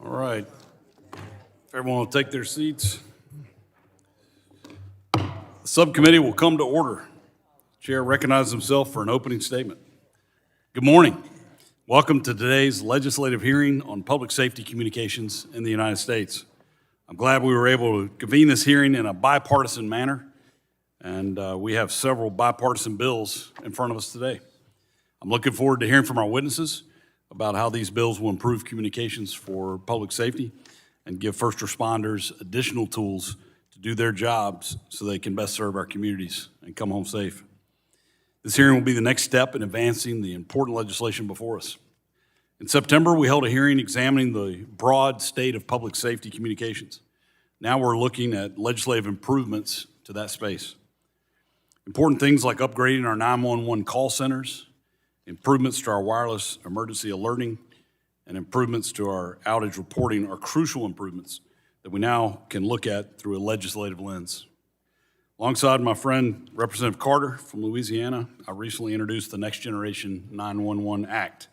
All right. If everyone will take their seats. The subcommittee will come to order. Chair recognizes himself for an opening statement. Good morning. Welcome to today's legislative hearing on public safety communications in the United States. I'm glad we were able to convene this hearing in a bipartisan manner, and we have several bipartisan bills in front of us today. I'm looking forward to hearing from our witnesses about how these bills will improve communications for public safety and give first responders additional tools to do their jobs so they can best serve our communities and come home safe. This hearing will be the next step in advancing the important legislation before us. In September, we held a hearing examining the broad state of public safety communications. Now we're looking at legislative improvements to that space. Important things like upgrading our 911 call centers, improvements to our wireless emergency alerting, and improvements to our outage reporting are crucial improvements that we now can look at through a legislative lens. Alongside my friend, Representative Carter from Louisiana, I recently introduced the Next Generation 911 Act.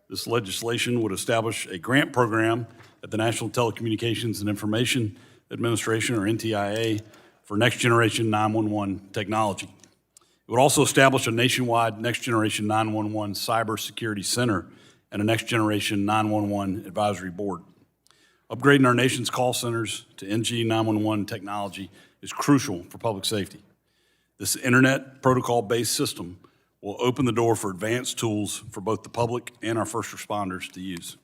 This legislation would establish a grant program at the National Telecommunications and Information Administration, or NTIA, for Next Generation 911 technology. It would also establish a nationwide Next Generation 911 Cybersecurity Center and a Next Generation 911 Advisory Board. Upgrading our nation's call centers to NG 911 technology is crucial for public safety. This internet protocol-based system will open the door for advanced tools for both the public and our first responders to use.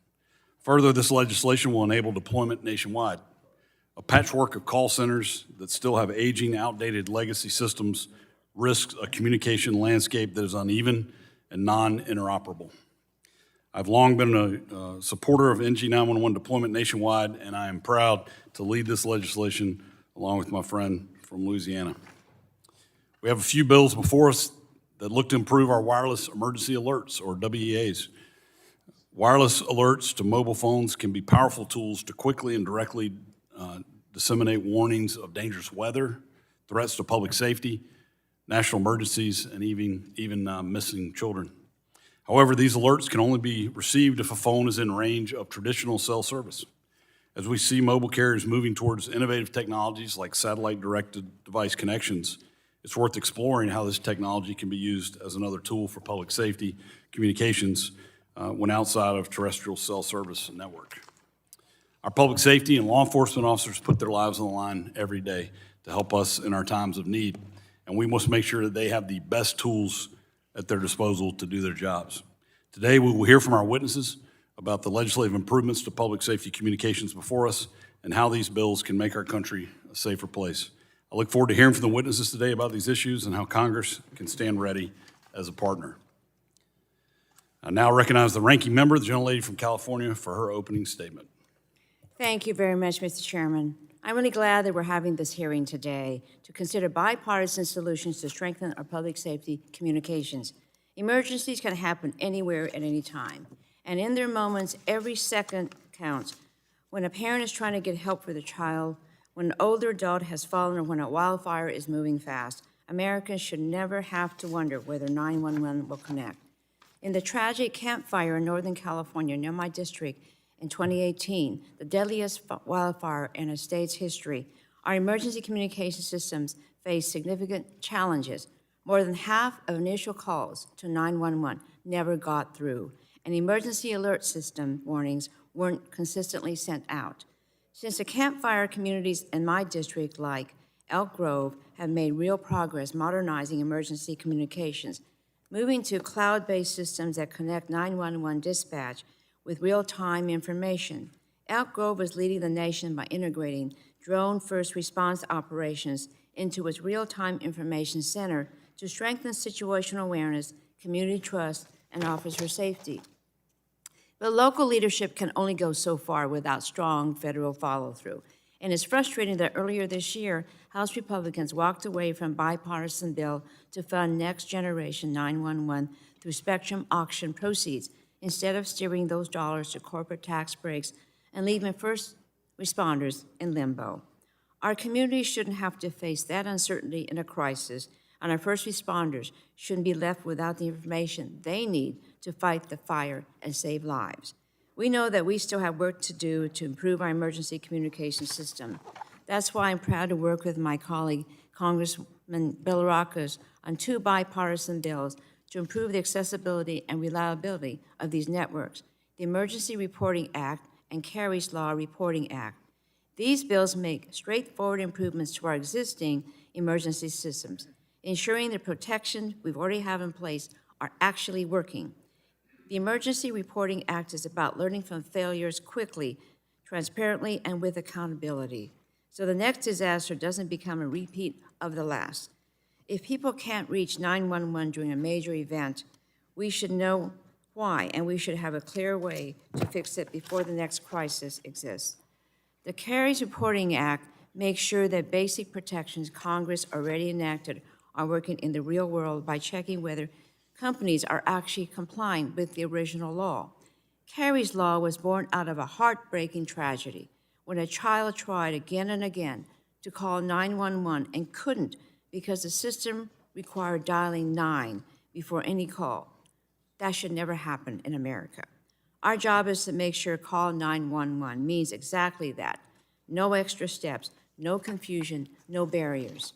Further, this legislation will enable deployment nationwide. A patchwork of call centers that still have aging, outdated legacy systems risks a communication landscape that is uneven and non-interoperable. I've long been a supporter of NG 911 deployment nationwide, and I am proud to lead this legislation along with my friend from Louisiana. We have a few bills before us that look to improve our wireless emergency alerts, or WEAs. Wireless alerts to mobile phones can be powerful tools to quickly and directly disseminate warnings of dangerous weather, threats to public safety, national emergencies, and even missing children. However, these alerts can only be received if a phone is in range of traditional cell service. As we see mobile carriers moving towards innovative technologies like satellite-directed device connections, it's worth exploring how this technology can be used as another tool for public safety communications when outside of terrestrial cell service network. Our public safety and law enforcement officers put their lives on the line every day to help us in our times of need, and we must make sure that they have the best tools at their disposal to do their jobs. Today, we will hear from our witnesses about the legislative improvements to public safety communications before us and how these bills can make our country a safer place. I look forward to hearing from the witnesses today about these issues and how Congress can stand ready as a partner. I now recognize the ranking member, the gentlelady from California, for her opening statement. Thank you very much, Mr. Chairman. I'm really glad that we're having this hearing today to consider bipartisan solutions to strengthen our public safety communications. Emergencies can happen anywhere at any time, and in their moments, every second counts. When a parent is trying to get help for their child, when an older adult has fallen, or when a wildfire is moving fast, Americans should never have to wonder whether 911 will connect. In the tragic Camp Fire in Northern California near my district, in 2018, the deadliest wildfire in a state's history, our emergency communication systems faced significant challenges. More than half of initial calls to 911 never got through, and emergency alert system warnings weren't consistently sent out. Since the Camp Fire, communities in my district, like Elk Grove, have made real progress modernizing emergency communications, moving to cloud-based systems that connect 911 dispatch with real-time information. Elk Grove is leading the nation by integrating drone first response operations into its real-time information center to strengthen situational awareness, community trust, and officer safety. But local leadership can only go so far without strong federal follow-through. And it's frustrating that earlier this year, House Republicans walked away from bipartisan bill to fund Next Generation 911 through spectrum auction proceeds, instead of steering those dollars to corporate tax breaks and leaving first responders in limbo. Our communities shouldn't have to face that uncertainty in a crisis, and our first responders shouldn't be left without the information they need to fight the fire and save lives. We know that we still have work to do to improve our emergency communication system. That's why I'm proud to work with my colleague, Congressman Bilirakis, on 2 bipartisan bills to improve the accessibility and reliability of these networks, the Emergency Reporting Act and Kari's Law Reporting Act. These bills make straightforward improvements to our existing emergency systems, ensuring the protections we've already have in place are actually working. The Emergency Reporting Act is about learning from failures quickly, transparently, and with accountability, so the next disaster doesn't become a repeat of the last. If people can't reach 911 during a major event, we should know why, and we should have a clear way to fix it before the next crisis exists. The Kari's Reporting Act makes sure that basic protections Congress already enacted are working in the real world by checking whether companies are actually complying with the original law. Kari's Law was born out of a heartbreaking tragedy when a child tried again and again to call 911 and couldn't because the system required dialing 9 before any call. That should never happen in America. Our job is to make sure call 911 means exactly that. No extra steps, no confusion, no barriers.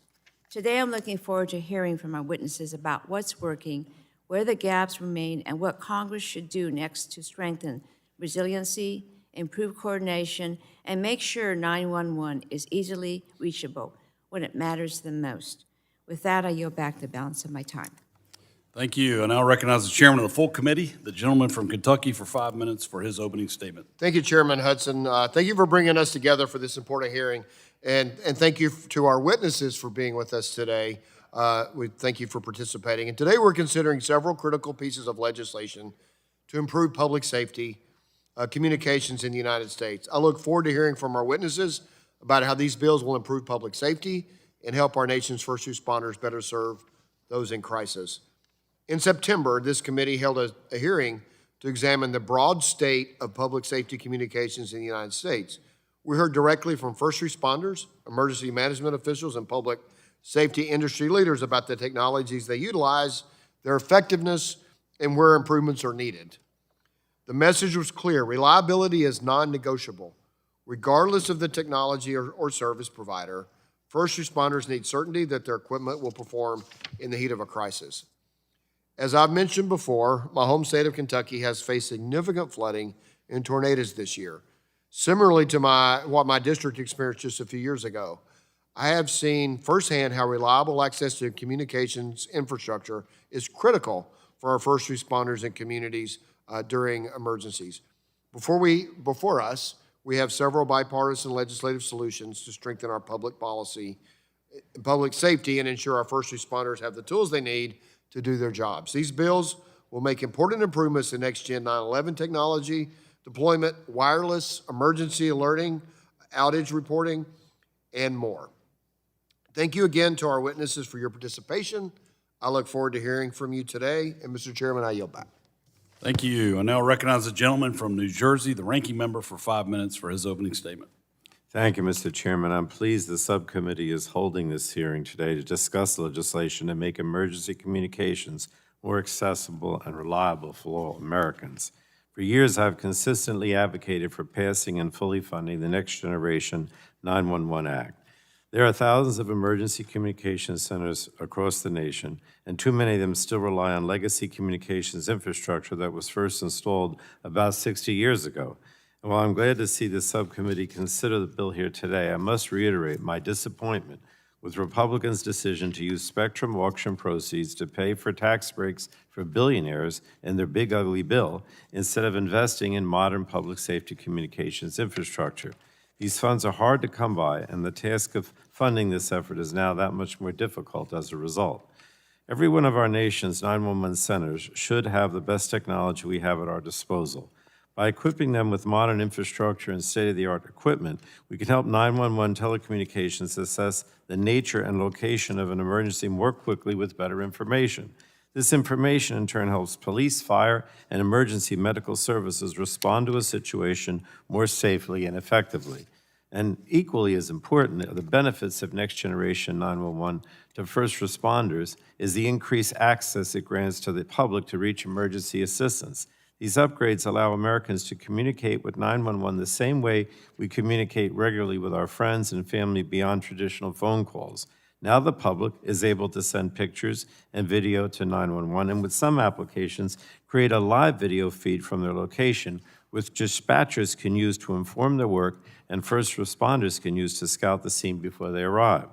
Today, I'm looking forward to hearing from our witnesses about what's working, where the gaps remain, and what Congress should do next to strengthen resiliency, improve coordination, and make sure 911 is easily reachable when it matters the most. With that, I yield back the balance of my time. Thank you. I now recognize the chairman of the full committee, the gentleman from Kentucky, for 5 minutes for his opening statement. Thank you, Chairman Hudson. Thank you for bringing us together for this important hearing, and thank you to our witnesses for being with us today. We thank you for participating. And today we're considering several critical pieces of legislation to improve public safety communications in the United States. I look forward to hearing from our witnesses about how these bills will improve public safety and help our nation's first responders better serve those in crisis. In September, this committee held a hearing to examine the broad state of public safety communications in the United States. We heard directly from first responders, emergency management officials, and public safety industry leaders about the technologies they utilize, their effectiveness, and where improvements are needed. The message was clear: reliability is non-negotiable. Regardless of the technology or service provider, first responders need certainty that their equipment will perform in the heat of a crisis. As I've mentioned before, my home state of Kentucky has faced significant flooding and tornadoes this year. Similarly to what my district experienced just a few years ago, I have seen firsthand how reliable access to communications infrastructure is critical for our first responders and communities during emergencies. Before us, we have several bipartisan legislative solutions to strengthen our public policy, public safety, and ensure our first responders have the tools they need to do their jobs. These bills will make important improvements in next-gen 911 technology, deployment, wireless, emergency alerting, outage reporting, and more. Thank you again to our witnesses for your participation. I look forward to hearing from you today. And Mr. Chairman, I yield back. Thank you. I now recognize the gentleman from New Jersey, the ranking member, for 5 minutes for his opening statement. Thank you, Mr. Chairman. I'm pleased the subcommittee is holding this hearing today to discuss legislation to make emergency communications more accessible and reliable for all Americans. For years, I've consistently advocated for passing and fully funding the Next Generation 911 Act. There are thousands of emergency communications centers across the nation, and too many of them still rely on legacy communications infrastructure that was first installed about 60 years ago. And while I'm glad to see the subcommittee consider the bill here today, I must reiterate my disappointment with Republicans' decision to use spectrum auction proceeds to pay for tax breaks for billionaires in their big ugly bill instead of investing in modern public safety communications infrastructure. These funds are hard to come by, and the task of funding this effort is now that much more difficult as a result. Every one of our nation's 911 centers should have the best technology we have at our disposal. By equipping them with modern infrastructure and state-of-the-art equipment, we can help 911 telecommunications assess the nature and location of an emergency more quickly with better information. This information, in turn, helps police, fire, and emergency medical services respond to a situation more safely and effectively. And equally as important, the benefits of Next Generation 911 to first responders is the increased access it grants to the public to reach emergency assistance. These upgrades allow Americans to communicate with 911 the same way we communicate regularly with our friends and family beyond traditional phone calls. Now the public is able to send pictures and video to 911, and with some applications, create a live video feed from their location, which dispatchers can use to inform their work and first responders can use to scout the scene before they arrive.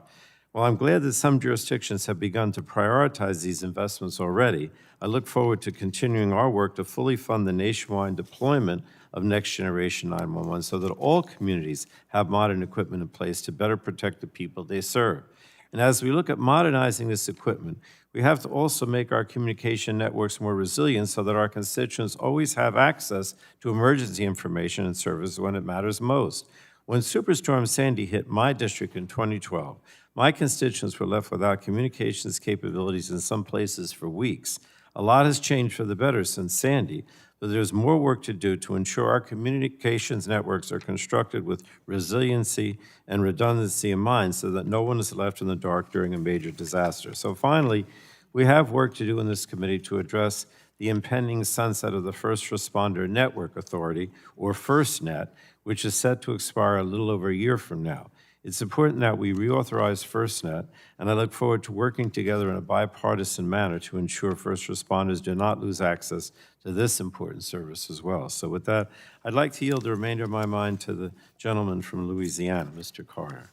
While I'm glad that some jurisdictions have begun to prioritize these investments already, I look forward to continuing our work to fully fund the nationwide deployment of next-generation 911 so that all communities have modern equipment in place to better protect the people they serve. And as we look at modernizing this equipment, we have to also make our communication networks more resilient so that our constituents always have access to emergency information and service when it matters most. When Superstorm Sandy hit my district in 2012, my constituents were left without communications capabilities in some places for weeks. A lot has changed for the better since Sandy, but there's more work to do to ensure our communications networks are constructed with resiliency and redundancy in mind so that no one is left in the dark during a major disaster. So finally, we have work to do in this committee to address the impending sunset of the First Responder Network Authority, or FirstNet, which is set to expire a little over a year from now. It's important that we reauthorize FirstNet, and I look forward to working together in a bipartisan manner to ensure first responders do not lose access to this important service as well. So with that, I'd like to yield the remainder of my mind to the gentleman from Louisiana, Mr. Carter.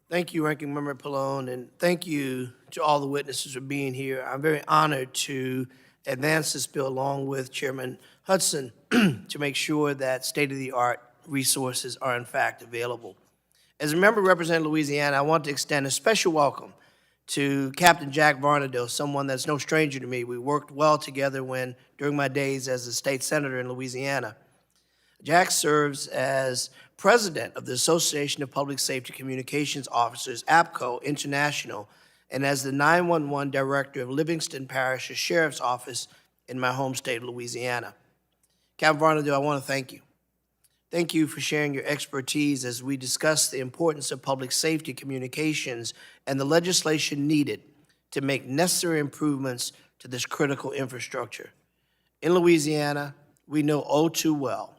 Thank you, Ranking Member Pallone, and thank you to all the witnesses for being here. I'm very honored to advance this bill along with Chairman Hudson to make sure that state-of-the-art resources are in fact available. As a member representing Louisiana, I want to extend a special welcome to Captain Jack Varnado, someone that's no stranger to me. We worked well together during my days as a state senator in Louisiana. Jack serves as president of the Association of Public Safety Communications Officers, APCO International, and as the 911 director of Livingston Parish Sheriff's Office in my home state of Louisiana. Captain Varnado, I want to thank you. Thank you for sharing your expertise as we discuss the importance of public safety communications and the legislation needed to make necessary improvements to this critical infrastructure. In Louisiana, we know all too well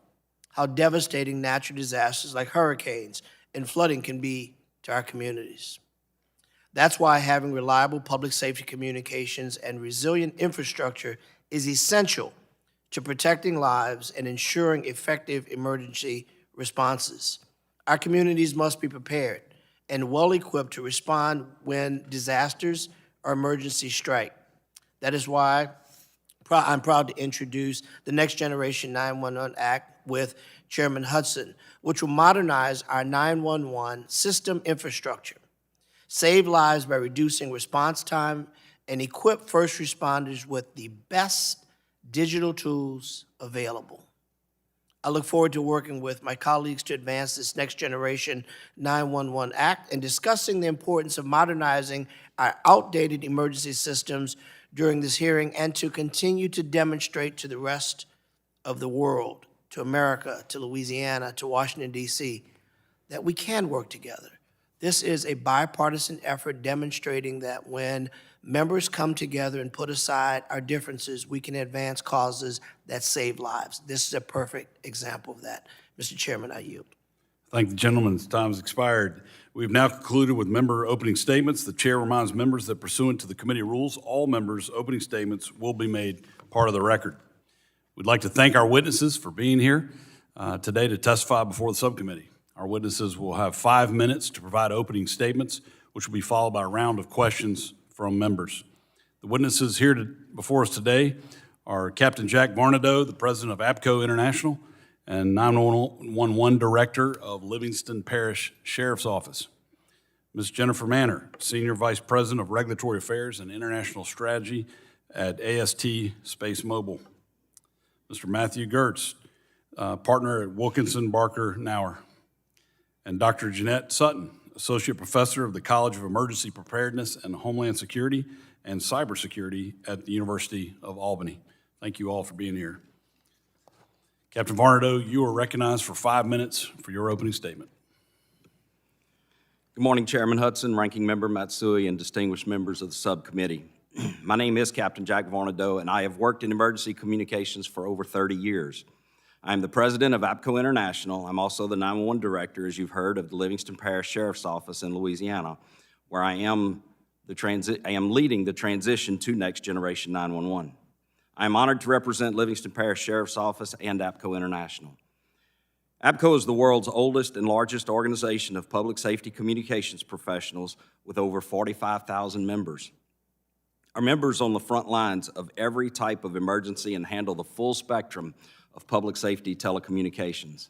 how devastating natural disasters like hurricanes and flooding can be to our communities. That's why having reliable public safety communications and resilient infrastructure is essential to protecting lives and ensuring effective emergency responses. Our communities must be prepared and well-equipped to respond when disasters or emergencies strike. That is why I'm proud to introduce the Next Generation 911 Act with Chairman Hudson, which will modernize our 911 system infrastructure, save lives by reducing response time, and equip first responders with the best digital tools available. I look forward to working with my colleagues to advance this Next Generation 911 Act and discussing the importance of modernizing our outdated emergency systems during this hearing and to continue to demonstrate to the rest of the world, to America, to Louisiana, to Washington, D.C., that we can work together. This is a bipartisan effort demonstrating that when members come together and put aside our differences, we can advance causes that save lives. This is a perfect example of that. Mr. Chairman, I yield. Thank the gentleman. His time has expired. We've now concluded with member opening statements. The chair reminds members that pursuant to the committee rules, all members' opening statements will be made part of the record. We'd like to thank our witnesses for being here today to testify before the subcommittee. Our witnesses will have 5 minutes to provide opening statements, which will be followed by a round of questions from members. The witnesses here before us today are Captain Jack Varnado, the president of APCO International, and 911 Director of Livingston Parish Sheriff's Office. Ms. Jennifer Manor, Senior Vice President of Regulatory Affairs and International Strategy at AST Space Mobile. Mr. Matthew Gertz, partner at Wilkinson Barker Nauer. And Dr. Jeanette Sutton, Associate Professor of the College of Emergency Preparedness and Homeland Security and Cybersecurity at the University of Albany. Thank you all for being here. Captain Varnado, you are recognized for 5 minutes for your opening statement. Good morning, Chairman Hudson, Ranking Member Matsui, and distinguished members of the subcommittee. My name is Captain Jack Varnado, and I have worked in emergency communications for over 30 years. I am the president of APCO International. I'm also the 911 director, as you've heard, of the Livingston Parish Sheriff's Office in Louisiana, where I am leading the transition to Next Generation 911. I am honored to represent Livingston Parish Sheriff's Office and APCO International. APCO is the world's oldest and largest organization of public safety communications professionals with over 45,000 members. Our members on the front lines of every type of emergency and handle the full spectrum of public safety telecommunications.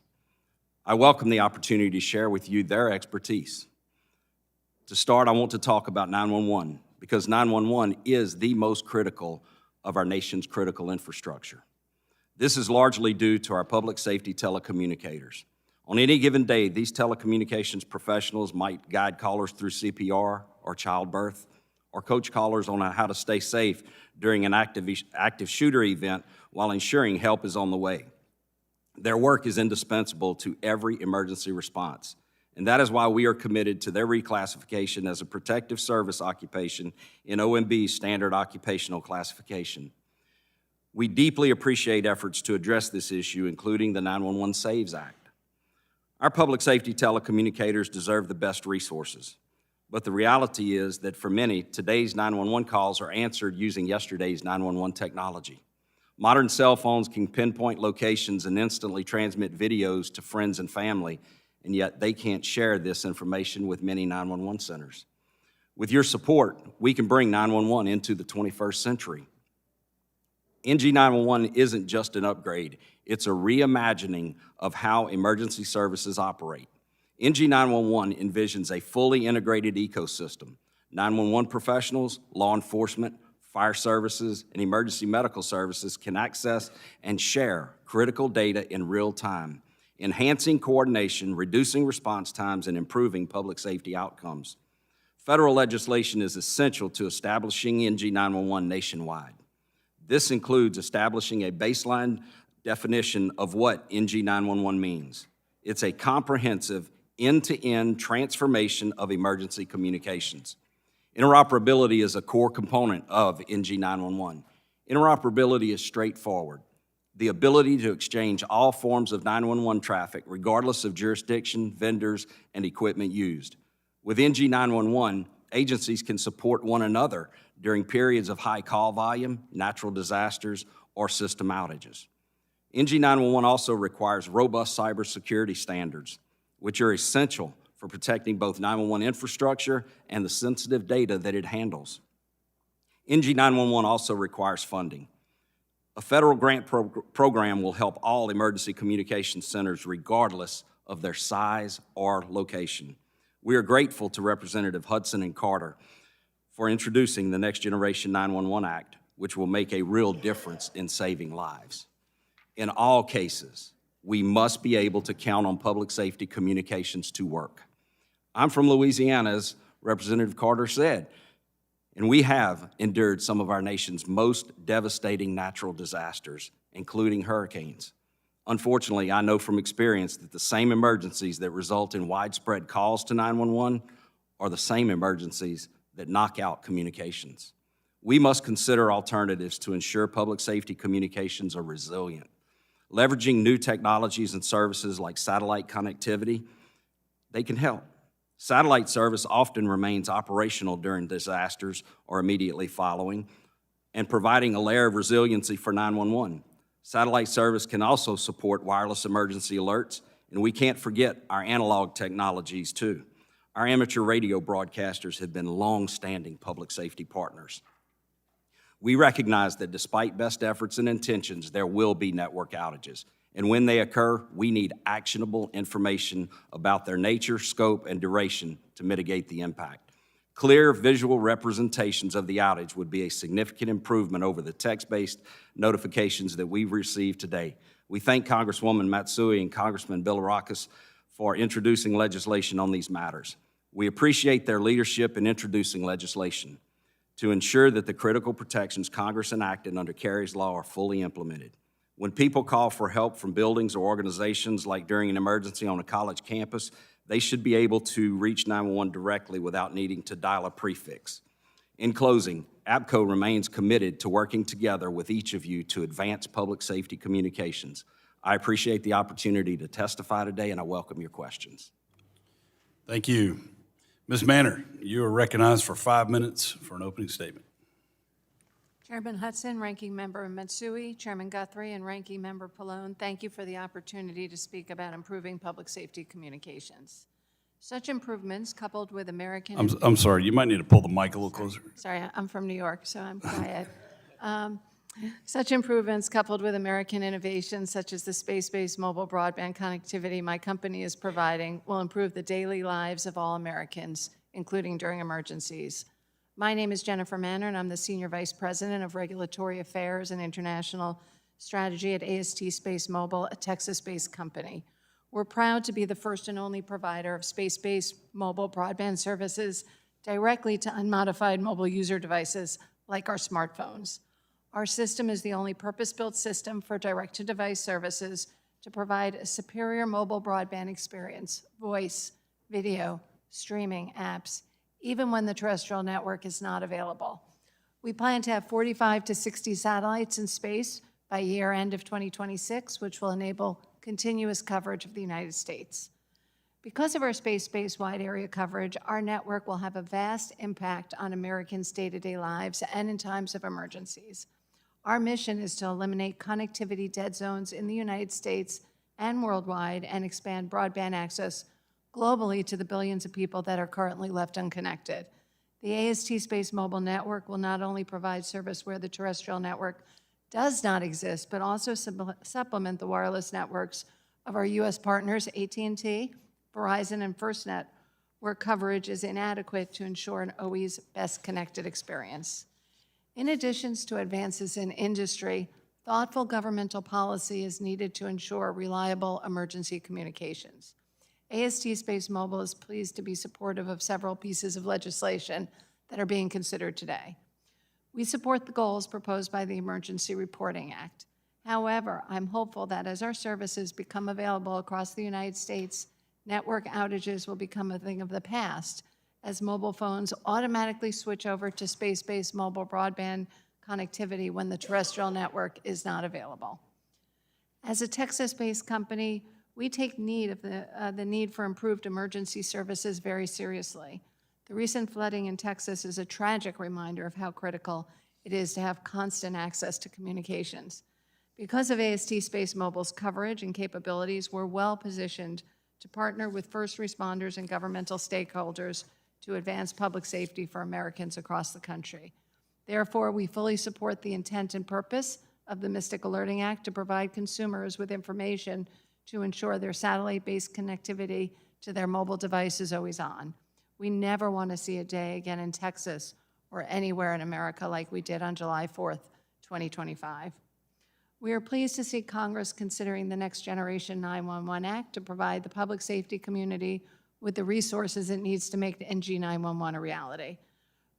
I welcome the opportunity to share with you their expertise. To start, I want to talk about 911 because 911 is the most critical of our nation's critical infrastructure. This is largely due to our public safety telecommunicators. On any given day, these telecommunications professionals might guide callers through CPR or childbirth, or coach callers on how to stay safe during an active shooter event while ensuring help is on the way. Their work is indispensable to every emergency response, and that is why we are committed to their reclassification as a protective service occupation in OMB's standard occupational classification. We deeply appreciate efforts to address this issue, including the 911 Saves Act. Our public safety telecommunicators deserve the best resources, but the reality is that for many, today's 911 calls are answered using yesterday's 911 technology. Modern cell phones can pinpoint locations and instantly transmit videos to friends and family, and yet they can't share this information with many 911 centers. With your support, we can bring 911 into the 21st century. NG 911 isn't just an upgrade, it's a reimagining of how emergency services operate. NG 911 envisions a fully integrated ecosystem. 911 professionals, law enforcement, fire services, and emergency medical services can access and share critical data in real time, enhancing coordination, reducing response times, and improving public safety outcomes. Federal legislation is essential to establishing NG 911 nationwide. This includes establishing a baseline definition of what NG 911 means. It's a comprehensive, end-to-end transformation of emergency communications. Interoperability is a core component of NG 911. Interoperability is straightforward. The ability to exchange all forms of 911 traffic, regardless of jurisdiction, vendors, and equipment used. With NG 911, agencies can support one another during periods of high call volume, natural disasters, or system outages. NG 911 also requires robust cybersecurity standards, which are essential for protecting both 911 infrastructure and the sensitive data that it handles. NG 911 also requires funding. A federal grant program will help all emergency communication centers regardless of their size or location. We are grateful to Representative Hudson and Carter for introducing the Next Generation 911 Act, which will make a real difference in saving lives. In all cases, we must be able to count on public safety communications to work. I'm from Louisiana, as Representative Carter said, and we have endured some of our nation's most devastating natural disasters, including hurricanes. Unfortunately, I know from experience that the same emergencies that result in widespread calls to 911 are the same emergencies that knock out communications. We must consider alternatives to ensure public safety communications are resilient. Leveraging new technologies and services like satellite connectivity, they can help. Satellite service often remains operational during disasters or immediately following, and providing a layer of resiliency for 911. Satellite service can also support wireless emergency alerts, and we can't forget our analog technologies too. Our amateur radio broadcasters have been long-standing public safety partners. We recognize that despite best efforts and intentions, there will be network outages. And when they occur, we need actionable information about their nature, scope, and duration to mitigate the impact. Clear visual representations of the outage would be a significant improvement over the text-based notifications that we've received today. We thank Congresswoman Matsui and Congressman Bilirakis for introducing legislation on these matters. We appreciate their leadership in introducing legislation to ensure that the critical protections Congress enacted under Kari's law are fully implemented. When people call for help from buildings or organizations, like during an emergency on a college campus, they should be able to reach 911 directly without needing to dial a prefix. In closing, APCO remains committed to working together with each of you to advance public safety communications. I appreciate the opportunity to testify today, and I welcome your questions. Thank you. Ms. Manner, you are recognized for 5 minutes for an opening statement. Chairman Hudson, Ranking Member Matsui, Chairman Guthrie, and Ranking Member Pallone, thank you for the opportunity to speak about improving public safety communications. Such improvements, coupled with American... I'm sorry, you might need to pull the mic a little closer. Sorry, I'm from New York, so I'm quiet. Such improvements, coupled with American innovations such as the space-based mobile broadband connectivity my company is providing, will improve the daily lives of all Americans, including during emergencies. My name is Jennifer Manner, and I'm the Senior Vice President of Regulatory Affairs and International Strategy at AST Space Mobile, a Texas-based company. We're proud to be the first and only provider of space-based mobile broadband services directly to unmodified mobile user devices like our smartphones. Our system is the only purpose-built system for direct-to-device services to provide a superior mobile broadband experience, voice, video, streaming, apps, even when the terrestrial network is not available. We plan to have 45 to 60 satellites in space by year end of 2026, which will enable continuous coverage of the United States. Because of our space-based wide area coverage, our network will have a vast impact on Americans' day-to-day lives and in times of emergencies. Our mission is to eliminate connectivity dead zones in the United States and worldwide and expand broadband access globally to the billions of people that are currently left unconnected. The AST Space Mobile Network will not only provide service where the terrestrial network does not exist, but also supplement the wireless networks of our U.S. partners, AT&T, Verizon, and FirstNet, where coverage is inadequate to ensure an always best connected experience. In addition to advances in industry, thoughtful governmental policy is needed to ensure reliable emergency communications. AST Space Mobile is pleased to be supportive of several pieces of legislation that are being considered today. We support the goals proposed by the Emergency Reporting Act. However, I'm hopeful that as our services become available across the United States, network outages will become a thing of the past as mobile phones automatically switch over to space-based mobile broadband connectivity when the terrestrial network is not available. As a Texas-based company, we take need of the need for improved emergency services very seriously. The recent flooding in Texas is a tragic reminder of how critical it is to have constant access to communications. Because of AST Space Mobile's coverage and capabilities, we're well positioned to partner with first responders and governmental stakeholders to advance public safety for Americans across the country. Therefore, we fully support the intent and purpose of the Mystic Alerting Act to provide consumers with information to ensure their satellite-based connectivity to their mobile device is always on. We never want to see a day again in Texas or anywhere in America like we did on July 4th, 2025. We are pleased to see Congress considering the Next Generation 911 Act to provide the public safety community with the resources it needs to make the NG 911 a reality.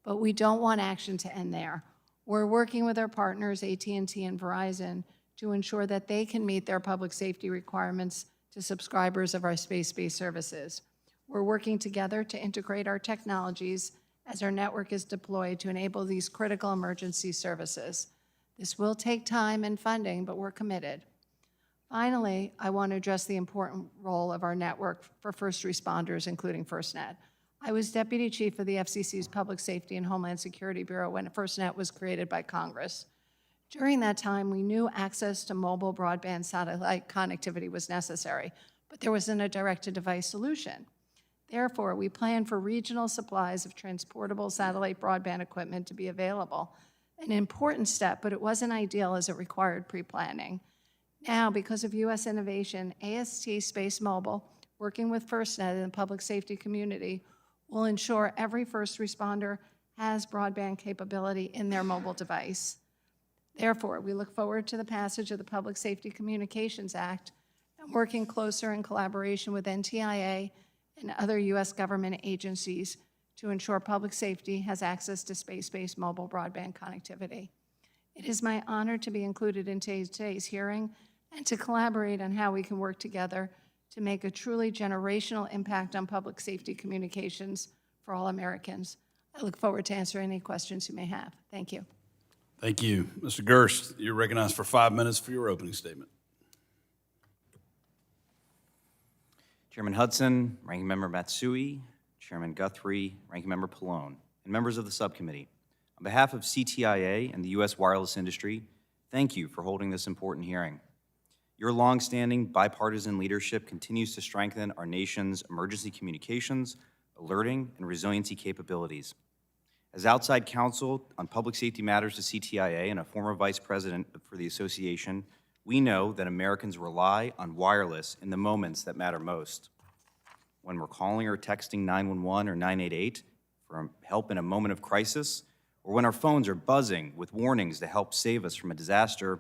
But we don't want action to end there. We're working with our partners, AT&T and Verizon, to ensure that they can meet their public safety requirements to subscribers of our space-based services. We're working together to integrate our technologies as our network is deployed to enable these critical emergency services. This will take time and funding, but we're committed. Finally, I want to address the important role of our network for first responders, including FirstNet. I was Deputy Chief of the FCC's Public Safety and Homeland Security Bureau when FirstNet was created by Congress. During that time, we knew access to mobile broadband satellite connectivity was necessary, but there wasn't a direct-to-device solution. Therefore, we planned for regional supplies of transportable satellite broadband equipment to be available, an important step, but it wasn't ideal as it required pre-planning. Now, because of U.S. innovation, AST Space Mobile, working with FirstNet and the public safety community, will ensure every first responder has broadband capability in their mobile device. Therefore, we look forward to the passage of the Public Safety Communications Act and working closer in collaboration with NTIA and other U.S. government agencies to ensure public safety has access to space-based mobile broadband connectivity. It is my honor to be included in today's hearing and to collaborate on how we can work together to make a truly generational impact on public safety communications for all Americans. I look forward to answering any questions you may have. Thank you. Thank you. Mr. Gerst, you're recognized for 5 minutes for your opening statement. Chairman Hudson, Ranking Member Matsui, Chairman Guthrie, Ranking Member Pallone, and members of the subcommittee. On behalf of CTIA and the U.S. wireless industry, thank you for holding this important hearing. Your longstanding bipartisan leadership continues to strengthen our nation's emergency communications, alerting, and resiliency capabilities. As outside counsel on public safety matters to CTIA and a former vice president for the association, we know that Americans rely on wireless in the moments that matter most. When we're calling or texting 911 or 988 for help in a moment of crisis, or when our phones are buzzing with warnings to help save us from a disaster,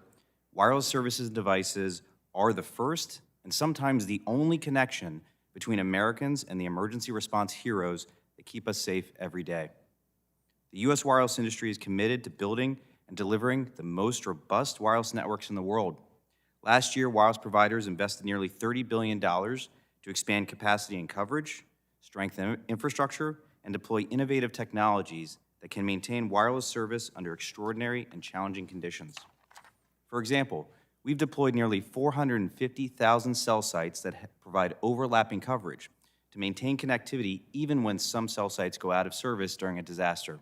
wireless services and devices are the first and sometimes the only connection between Americans and the emergency response heroes that keep us safe every day. The U.S. wireless industry is committed to building and delivering the most robust wireless networks in the world. Last year, wireless providers invested nearly $30 billion to expand capacity and coverage, strengthen infrastructure, and deploy innovative technologies that can maintain wireless service under extraordinary and challenging conditions. For example, we've deployed nearly 450,000 cell sites that provide overlapping coverage to maintain connectivity even when some cell sites go out of service during a disaster.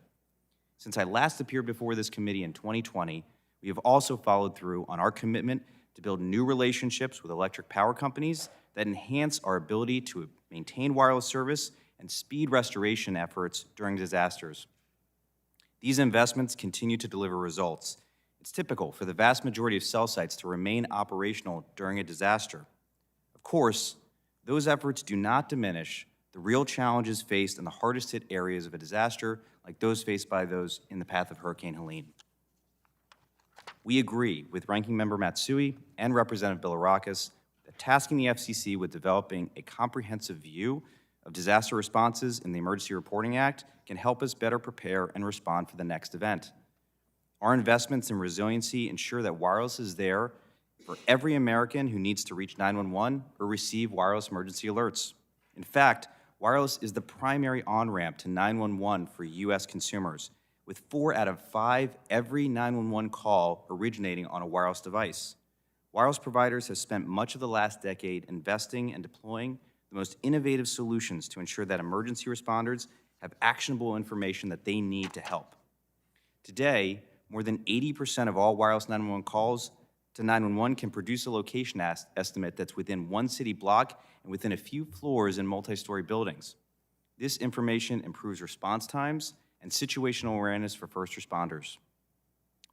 Since I last appeared before this committee in 2020, we have also followed through on our commitment to build new relationships with electric power companies that enhance our ability to maintain wireless service and speed restoration efforts during disasters. These investments continue to deliver results. It's typical for the vast majority of cell sites to remain operational during a disaster. Of course, those efforts do not diminish the real challenges faced in the hardest hit areas of a disaster, like those faced by those in the path of Hurricane Helene. We agree with Ranking Member Matsui and Representative Bilirakis that tasking the FCC with developing a comprehensive view of disaster responses in the Emergency Reporting Act can help us better prepare and respond for the next event. Our investments in resiliency ensure that wireless is there for every American who needs to reach 911 or receive wireless emergency alerts. In fact, wireless is the primary on-ramp to 911 for U.S. consumers, with 4 out of 5 every 911 call originating on a wireless device. Wireless providers have spent much of the last decade investing and deploying the most innovative solutions to ensure that emergency responders have actionable information that they need to help. Today, more than 80% of all wireless 911 calls to 911 can produce a location estimate that's within one city block and within a few floors in multi-story buildings. This information improves response times and situational awareness for first responders.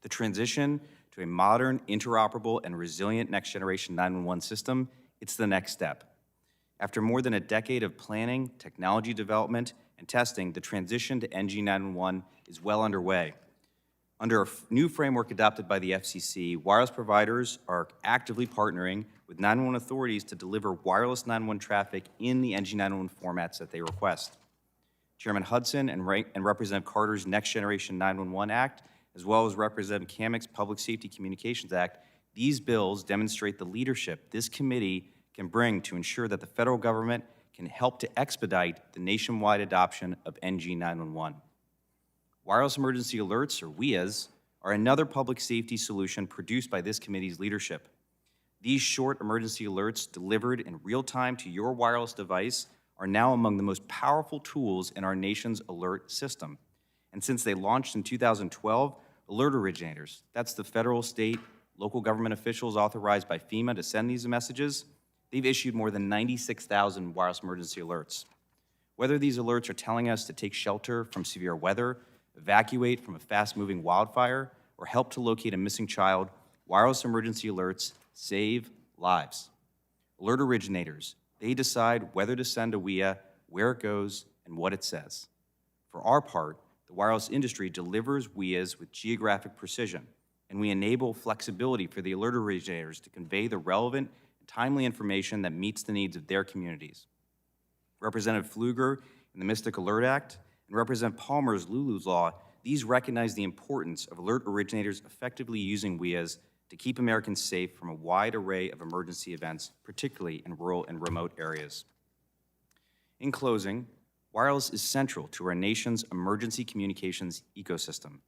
The transition to a modern, interoperable, and resilient next-generation 911 system, it's the next step. After more than a decade of planning, technology development, and testing, the transition to NG911 is well underway. Under a new framework adopted by the FCC, wireless providers are actively partnering with 911 authorities to deliver wireless 911 traffic in the NG911 formats that they request. Chairman Hudson and Representative Carter's Next Generation 911 Act, as well as Representative Kamek's Public Safety Communications Act, these bills demonstrate the leadership this committee can bring to ensure that the federal government can help to expedite the nationwide adoption of NG911. Wireless emergency alerts, or WEAs, are another public safety solution produced by this committee's leadership. These short emergency alerts delivered in real time to your wireless device are now among the most powerful tools in our nation's alert system. And since they launched in 2012, alert originators, that's the federal, state, local government officials authorized by FEMA to send these messages, they've issued more than 96,000 wireless emergency alerts. Whether these alerts are telling us to take shelter from severe weather, evacuate from a fast-moving wildfire, or help to locate a missing child, wireless emergency alerts save lives. Alert originators, they decide whether to send a WEA, where it goes, and what it says. For our part, the wireless industry delivers WEAs with geographic precision, and we enable flexibility for the alert originators to convey the relevant and timely information that meets the needs of their communities. Representative Pfluger in the Mystic Alert Act and Representative Palmer's LuLu's law, these recognize the importance of alert originators effectively using WEAs to keep Americans safe from a wide array of emergency events, particularly in rural and remote areas. In closing, Wireless is central to our nation's emergency communications ecosystem.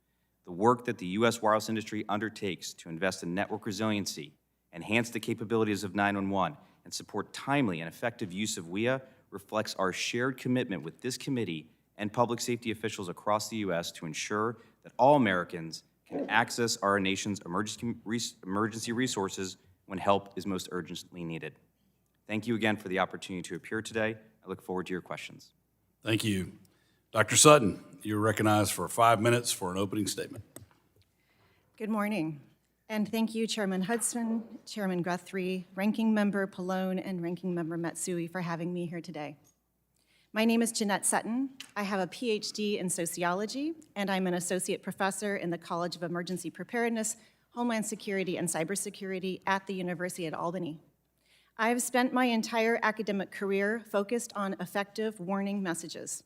The work that the U.S. wireless industry undertakes to invest in network resiliency, enhance the capabilities of 911, and support timely and effective use of WIA reflects our shared commitment with this committee and public safety officials across the U.S. to ensure that all Americans can access our nation's emergency resources when help is most urgently needed. Thank you again for the opportunity to appear today. I look forward to your questions. Thank you. Dr. Sutton, you're recognized for 5 minutes for an opening statement. Good morning, and thank you, Chairman Hudson, Chairman Guthrie, Ranking Member Pallone, and Ranking Member Matsui for having me here today. My name is Jeanette Sutton. I have a PhD in sociology, and I'm an associate professor in the College of Emergency Preparedness, Homeland Security, and Cybersecurity at the University at Albany. I have spent my entire academic career focused on effective warning messages.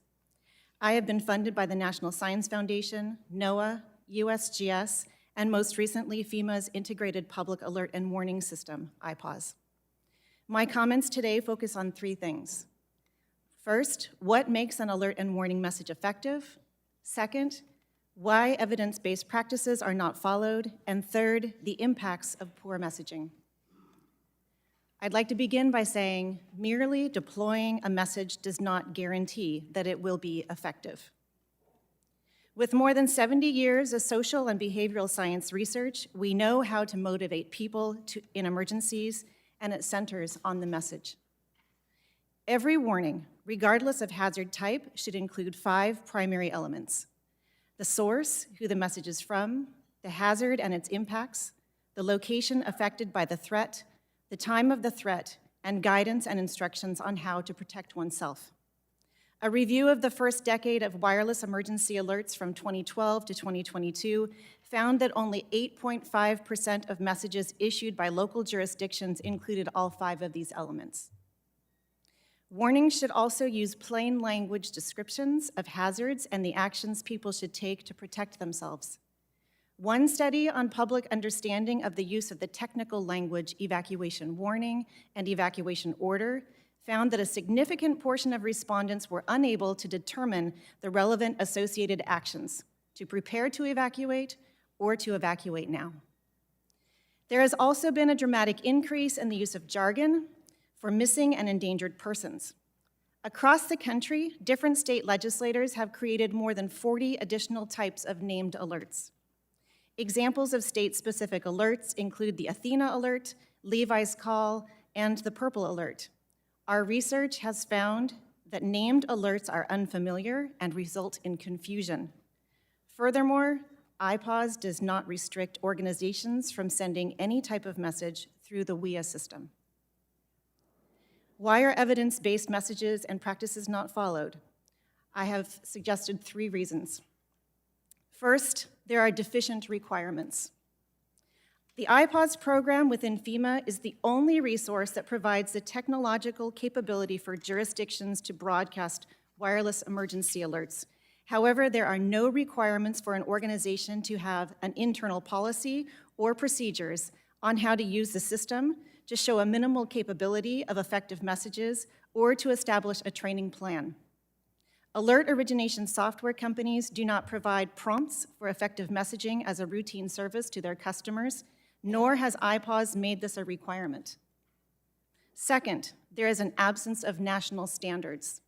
I have been funded by the National Science Foundation, NOAA, USGS, and most recently FEMA's Integrated Public Alert and Warning System, IPAWS. My comments today focus on 3 things. First, what makes an alert and warning message effective? Second, why evidence-based practices are not followed? And third, the impacts of poor messaging. I'd like to begin by saying merely deploying a message does not guarantee that it will be effective. With more than 70 years of social and behavioral science research, we know how to motivate people in emergencies, and it centers on the message. Every warning, regardless of hazard type, should include 5 primary elements: the source, who the message is from, the hazard and its impacts, the location affected by the threat, the time of the threat, and guidance and instructions on how to protect oneself. A review of the first decade of wireless emergency alerts from 2012 to 2022 found that only 8.5% of messages issued by local jurisdictions included all 5 of these elements. Warnings should also use plain language descriptions of hazards and the actions people should take to protect themselves. One study on public understanding of the use of the technical language evacuation warning and evacuation order found that a significant portion of respondents were unable to determine the relevant associated actions to prepare to evacuate or to evacuate now. There has also been a dramatic increase in the use of jargon for missing and endangered persons. Across the country, different state legislators have created more than 40 additional types of named alerts. Examples of state-specific alerts include the Athena Alert, Levi's Call, and the Purple Alert. Our research has found that named alerts are unfamiliar and result in confusion. Furthermore, IPAWS does not restrict organizations from sending any type of message through the WIA system. Why are evidence-based messages and practices not followed? I have suggested 3 reasons. First, there are deficient requirements. The IPAWS program within FEMA is the only resource that provides the technological capability for jurisdictions to broadcast wireless emergency alerts. However, there are no requirements for an organization to have an internal policy or procedures on how to use the system, to show a minimal capability of effective messages, or to establish a training plan. Alert origination software companies do not provide prompts for effective messaging as a routine service to their customers, nor has IPAWS made this a requirement. Second, there is an absence of national standards.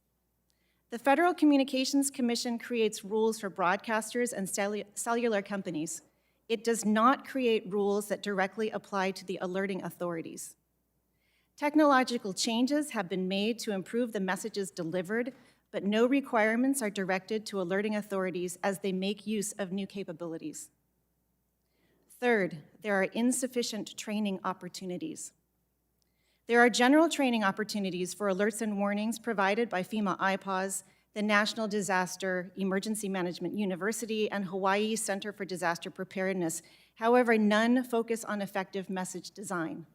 The Federal Communications Commission creates rules for broadcasters and cellular companies. It does not create rules that directly apply to the alerting authorities. Technological changes have been made to improve the messages delivered, but no requirements are directed to alerting authorities as they make use of new capabilities. Third, there are insufficient training opportunities. There are general training opportunities for alerts and warnings provided by FEMA IPAWS, the National Disaster Emergency Management University, and Hawaii Center for Disaster Preparedness. However, none focus on effective message design.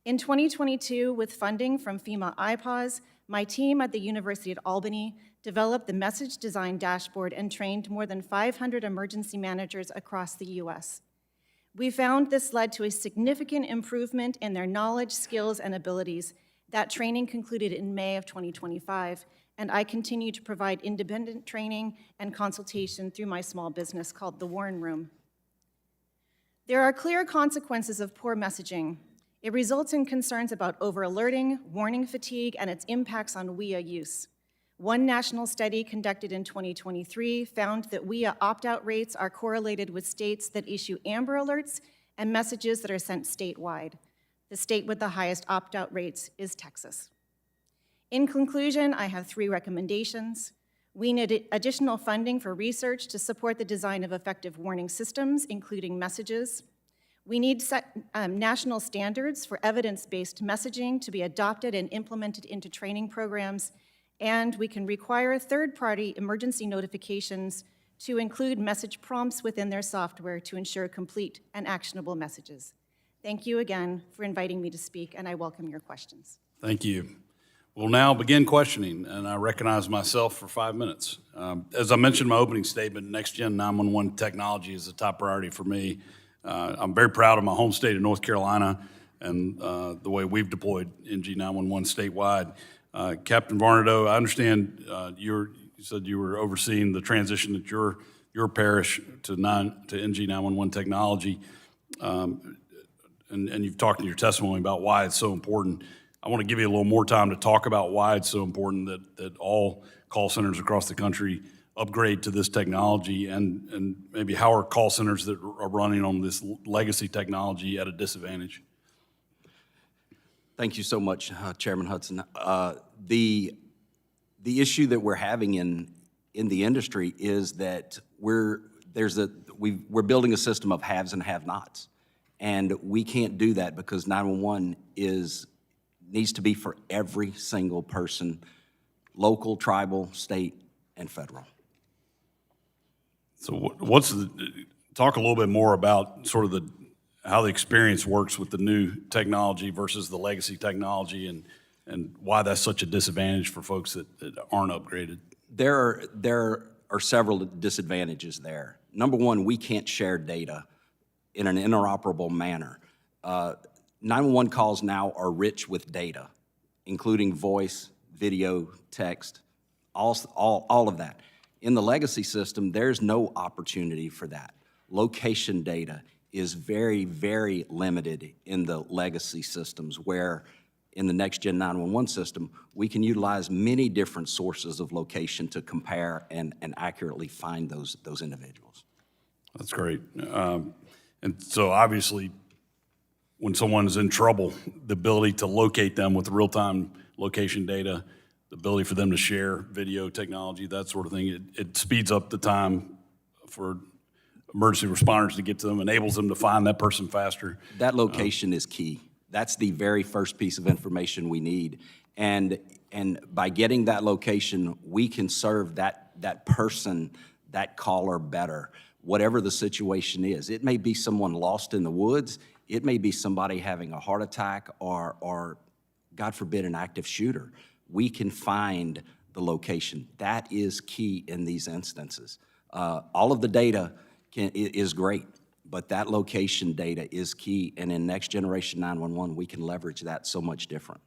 In 2022, with funding from FEMA IPAWS, my team at the University at Albany developed the message design dashboard and trained more than 500 emergency managers across the US. We found this led to a significant improvement in their knowledge, skills, and abilities. That training concluded in May of 2025, and I continue to provide independent training and consultation through my small business called the Warren Room. There are clear consequences of poor messaging. It results in concerns about over-alerting, warning fatigue, and its impacts on WIA use. One national study conducted in 2023 found that WIA opt-out rates are correlated with states that issue amber alerts and messages that are sent statewide. The state with the highest opt-out rates is Texas. In conclusion, I have 3 recommendations. We need additional funding for research to support the design of effective warning systems, including messages. We need national standards for evidence-based messaging to be adopted and implemented into training programs, and we can require third-party emergency notifications to include message prompts within their software to ensure complete and actionable messages. Thank you again for inviting me to speak, and I welcome your questions. Thank you. We'll now begin questioning, and I recognize myself for 5 minutes. As I mentioned in my opening statement, Next-Gen 911 technology is a top priority for me. I'm very proud of my home state of North Carolina and the way we've deployed NG 911 statewide. Captain Varnado, I understand you said you were overseeing the transition at your parish to NG 911 technology, and you've talked in your testimony about why it's so important. I want to give you a little more time to talk about why it's so important that all call centers across the country upgrade to this technology, and maybe how are call centers that are running on this legacy technology at a disadvantage? Thank you so much, Chairman Hudson. The issue that we're having in the industry is that we're building a system of haves and have-nots, and we can't do that because 911 needs to be for every single person, local, tribal, state, and federal. So talk a little bit more about sort of how the experience works with the new technology versus the legacy technology, and why that's such a disadvantage for folks that aren't upgraded. There are several disadvantages there. Number one, we can't share data in an interoperable manner. 911 calls now are rich with data, including voice, video, text, all of that. In the legacy system, there's no opportunity for that. Location data is very, very limited in the legacy systems, where in the Next-Gen 911 system, we can utilize many different sources of location to compare and accurately find those individuals. That's great. And so obviously, when someone is in trouble, the ability to locate them with real-time location data, the ability for them to share video technology, that sort of thing, it speeds up the time for emergency responders to get to them, enables them to find that person faster. That location is key. That's the very first piece of information we need. And by getting that location, we can serve that person, that caller better, whatever the situation is. It may be someone lost in the woods. It may be somebody having a heart attack or God forbid, an active shooter. We can find the location. That is key in these instances. All of the data is great, but that location data is key, and in Next Generation 911, we can leverage that so much different.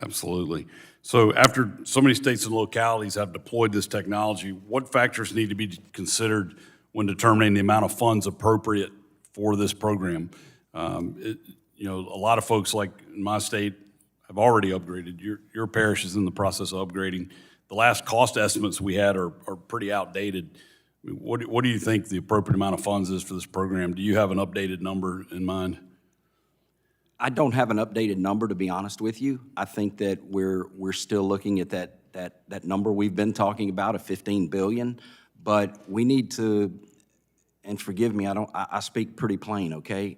Absolutely. So after so many states and localities have deployed this technology, what factors need to be considered when determining the amount of funds appropriate for this program? A lot of folks, like in my state, have already upgraded. Your parish is in the process of upgrading. The last cost estimates we had are pretty outdated. I mean, what do you think the appropriate amount of funds is for this program? Do you have an updated number in mind? I don't have an updated number, to be honest with you. I think that we're still looking at that number we've been talking about of $15 billion, but we need to, and forgive me, I speak pretty plain, okay?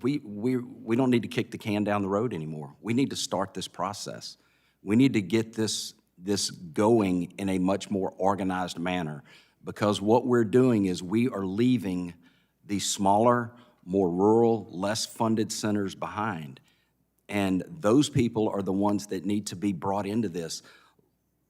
We don't need to kick the can down the road anymore. We need to start this process. We need to get this going in a much more organized manner, because what we're doing is we are leaving these smaller, more rural, less funded centers behind. And those people are the ones that need to be brought into this.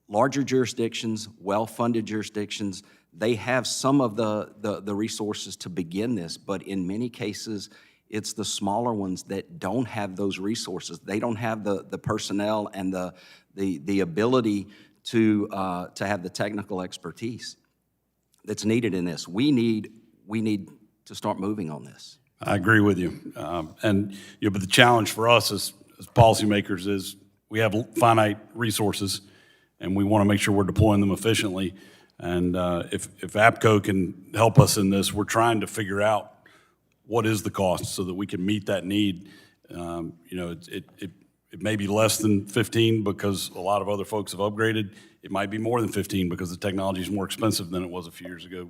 Larger jurisdictions, well-funded jurisdictions, they have some of the resources to begin this, but in many cases, It's the smaller ones that don't have those resources. They don't have the personnel and the ability to have the technical expertise that's needed in this. We need to start moving on this. I agree with you. But the challenge for us as policymakers is we have finite resources, and we want to make sure we're deploying them efficiently. And if APCO can help us in this, we're trying to figure out what is the cost so that we can meet that need. It may be less than 15 because a lot of other folks have upgraded. It might be more than 15 because the technology is more expensive than it was a few years ago.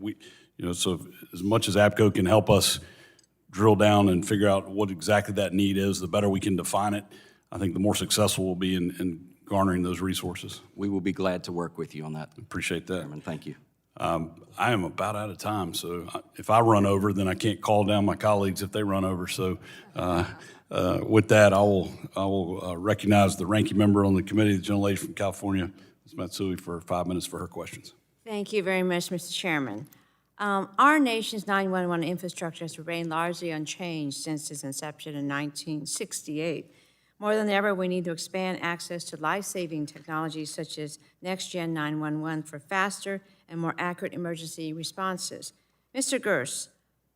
So as much as APCO can help us drill down and figure out what exactly that need is, the better we can define it, I think the more successful we'll be in garnering those resources. We will be glad to work with you on that. Appreciate that. Chairman, thank you. I am about out of time, so if I run over, then I can't call down my colleagues if they run over. So with that, I will recognize the ranking member on the committee, the gentlelady from California, Ms. Matsui, for 5 minutes for her questions. Thank you very much, Mr. Chairman. Our nation's 911 infrastructure has remained largely unchanged since its inception in 1968. More than ever, we need to expand access to life-saving technologies such as Next-Gen 911 for faster and more accurate emergency responses. Mr. Gerst,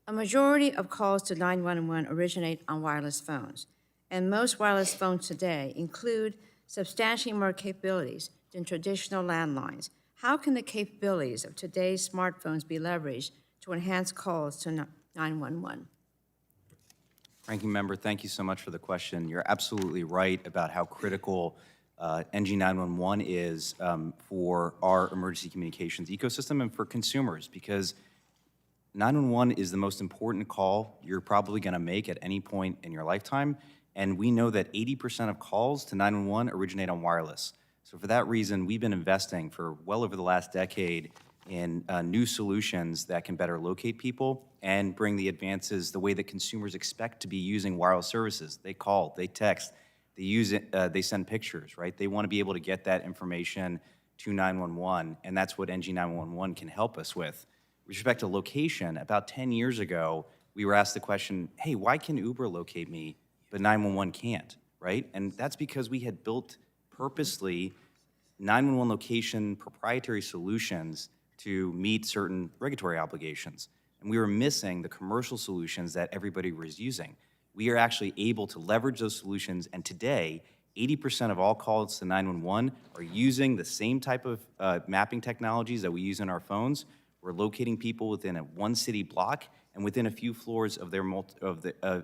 a majority of calls to 911 originate on wireless phones, and most wireless phones today include substantially more capabilities than traditional landlines. How can the capabilities of today's smartphones be leveraged to enhance calls to 911? Ranking Member, thank you so much for the question. You're absolutely right about how critical NG911 is for our emergency communications ecosystem and for consumers, because 911 is the most important call you're probably going to make at any point in your lifetime, and we know that 80% of calls to 911 originate on wireless. So for that reason, we've been investing for well over the last decade in new solutions that can better locate people and bring the advances the way that consumers expect to be using wireless services. They call, they text, they use it, they send pictures, right? They want to be able to get that information to 911, and that's what NG911 can help us with. With respect to location, about 10 years ago, we were asked the question, hey, why can Uber locate me, but 911 can't, right? And that's because we had built purposely 911 location proprietary solutions to meet certain regulatory obligations. And we were missing the commercial solutions that everybody was using. We are actually able to leverage those solutions, and today, 80% of all calls to 911 are using the same type of mapping technologies that we use in our phones. We're locating people within a one city block and within a few floors of their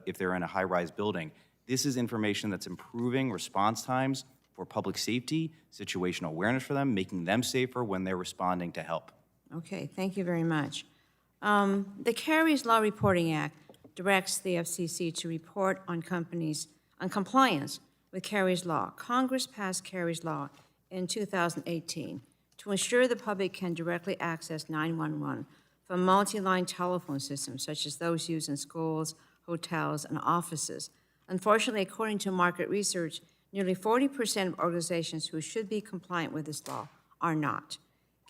if they're in a high-rise building. This is information that's improving response times for public safety, situational awareness for them, making them safer when they're responding to help. Okay, thank you very much. The Kari's Law Reporting Act directs the FCC to report on companies on compliance with Kari's Law. Congress passed Kari's Law in 2018 to ensure the public can directly access 911 from multi-line telephone systems such as those used in schools, hotels, and offices. Unfortunately, according to market research, nearly 40% of organizations who should be compliant with this law are not.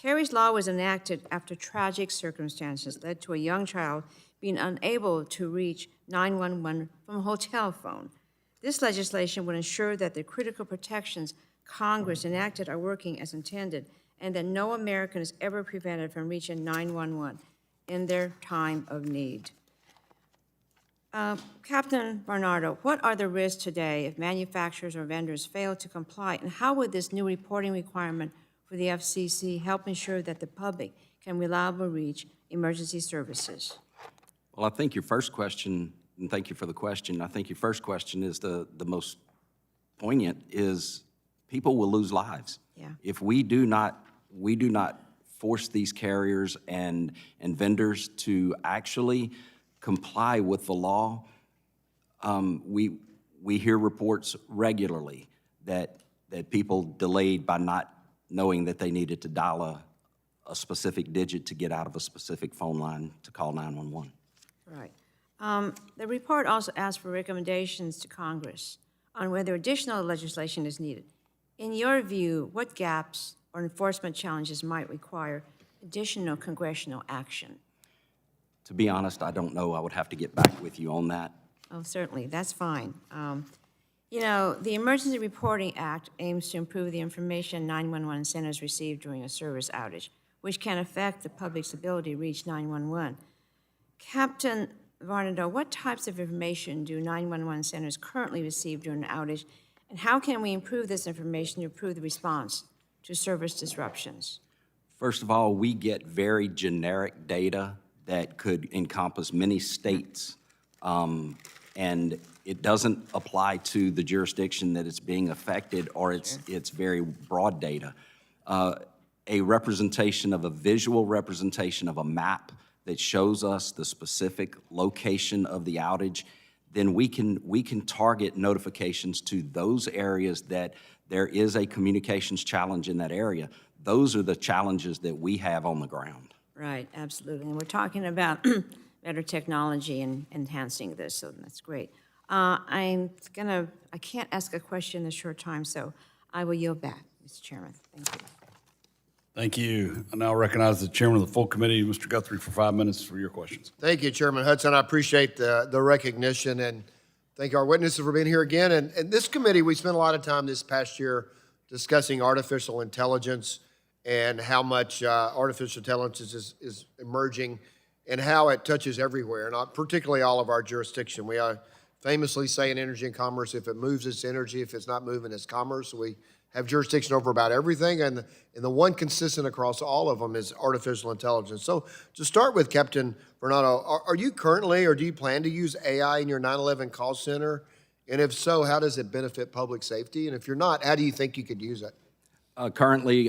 Kari's Law was enacted after tragic circumstances led to a young child being unable to reach 911 from a hotel phone. This legislation would ensure that the critical protections Congress enacted are working as intended, and that no American is ever prevented from reaching 911 in their time of need. Captain Varnado, what are the risks today if manufacturers or vendors fail to comply, and how would this new reporting requirement for the FCC help ensure that the public can reliably reach emergency services? Well, I think your first question, and thank you for the question, I think your first question is the most poignant, is people will lose lives. Yeah. If we do not force these carriers and vendors to actually comply with the law, we hear reports regularly that people delayed by not knowing that they needed to dial a specific digit to get out of a specific phone line to call 911. Right. The report also asks for recommendations to Congress on whether additional legislation is needed. In your view, what gaps or enforcement challenges might require additional congressional action? To be honest, I don't know. I would have to get back with you on that. Oh, certainly, that's fine. You know, the Emergency Reporting Act aims to improve the information 911 centers receive during a service outage, which can affect the public's ability to reach 911. Captain Varnado, what types of information do 911 centers currently receive during an outage, and how can we improve this information to improve the response to service disruptions? First of all, we get very generic data that could encompass many states, and it doesn't apply to the jurisdiction that it's being affected, or it's very broad data. A representation of a visual representation of a map that shows us the specific location of the outage, then we can target notifications to those areas that there is a communications challenge in that area. Those are the challenges that we have on the ground. Right, absolutely. And we're talking about better technology and enhancing this, so that's great. I can't ask a question in a short time, so I will yield back, Mr. Chairman. Thank you. Thank you. I now recognize the chairman of the full committee, Mr. Guthrie, for 5 minutes for your questions. Thank you, Chairman Hudson. I appreciate the recognition, and thank our witnesses for being here again. And this committee, we spent a lot of time this past year discussing artificial intelligence and how much artificial intelligence is emerging and how it touches everywhere, and particularly all of our jurisdiction. We famously say in energy and commerce, if it moves, it's energy. If it's not moving, it's commerce. We have jurisdiction over about everything, and the one consistent across all of them is artificial intelligence. So to start with, Captain Varnado, are you currently, or do you plan to use AI in your 911 call center? And if so, how does it benefit public safety? And if you're not, how do you think you could use it? Currently,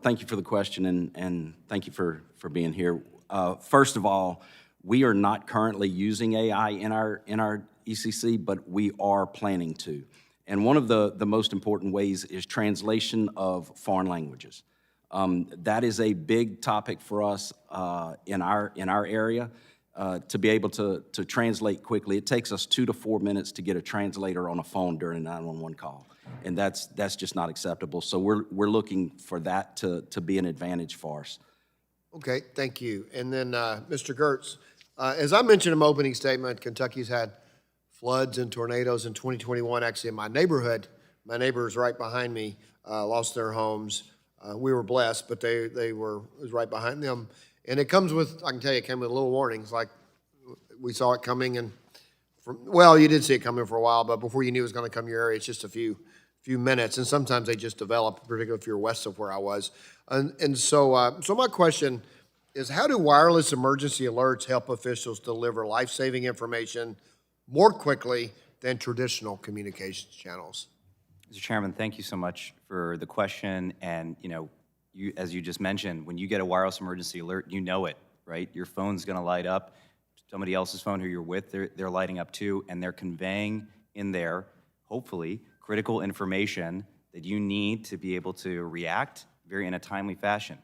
thank you for the question, and thank you for being here. First of all, we are not currently using AI in our ECC, but we are planning to. And one of the most important ways is translation of foreign languages. That is a big topic for us in our area. To be able to translate quickly, it takes us 2 to 4 minutes to get a translator on a phone during a 911 call, and that's just not acceptable. So we're looking for that to be an advantage for us. Okay, thank you. And then, Mr. Gertz, as I mentioned in my opening statement, Kentucky's had floods and tornadoes in 2021. Actually, in my neighborhood, my neighbors right behind me lost their homes. We were blessed, but it was right behind them. And it comes with, I can tell you, it came with little warnings. Like, we saw it coming, and you did see it coming for a while, but before you knew it was going to come to your area, it's just a few minutes. And sometimes they just develop, particularly if you're west of where I was. And so my question is, how do wireless emergency alerts help officials deliver life-saving information more quickly than traditional communications channels? Mr. Chairman, thank you so much for the question. And, as you just mentioned, when you get a wireless emergency alert, you know it, right? Your phone's going to light up. Somebody else's phone who you're with, they're lighting up too, and they're conveying in there, hopefully, critical information that you need to be able to react in a timely fashion.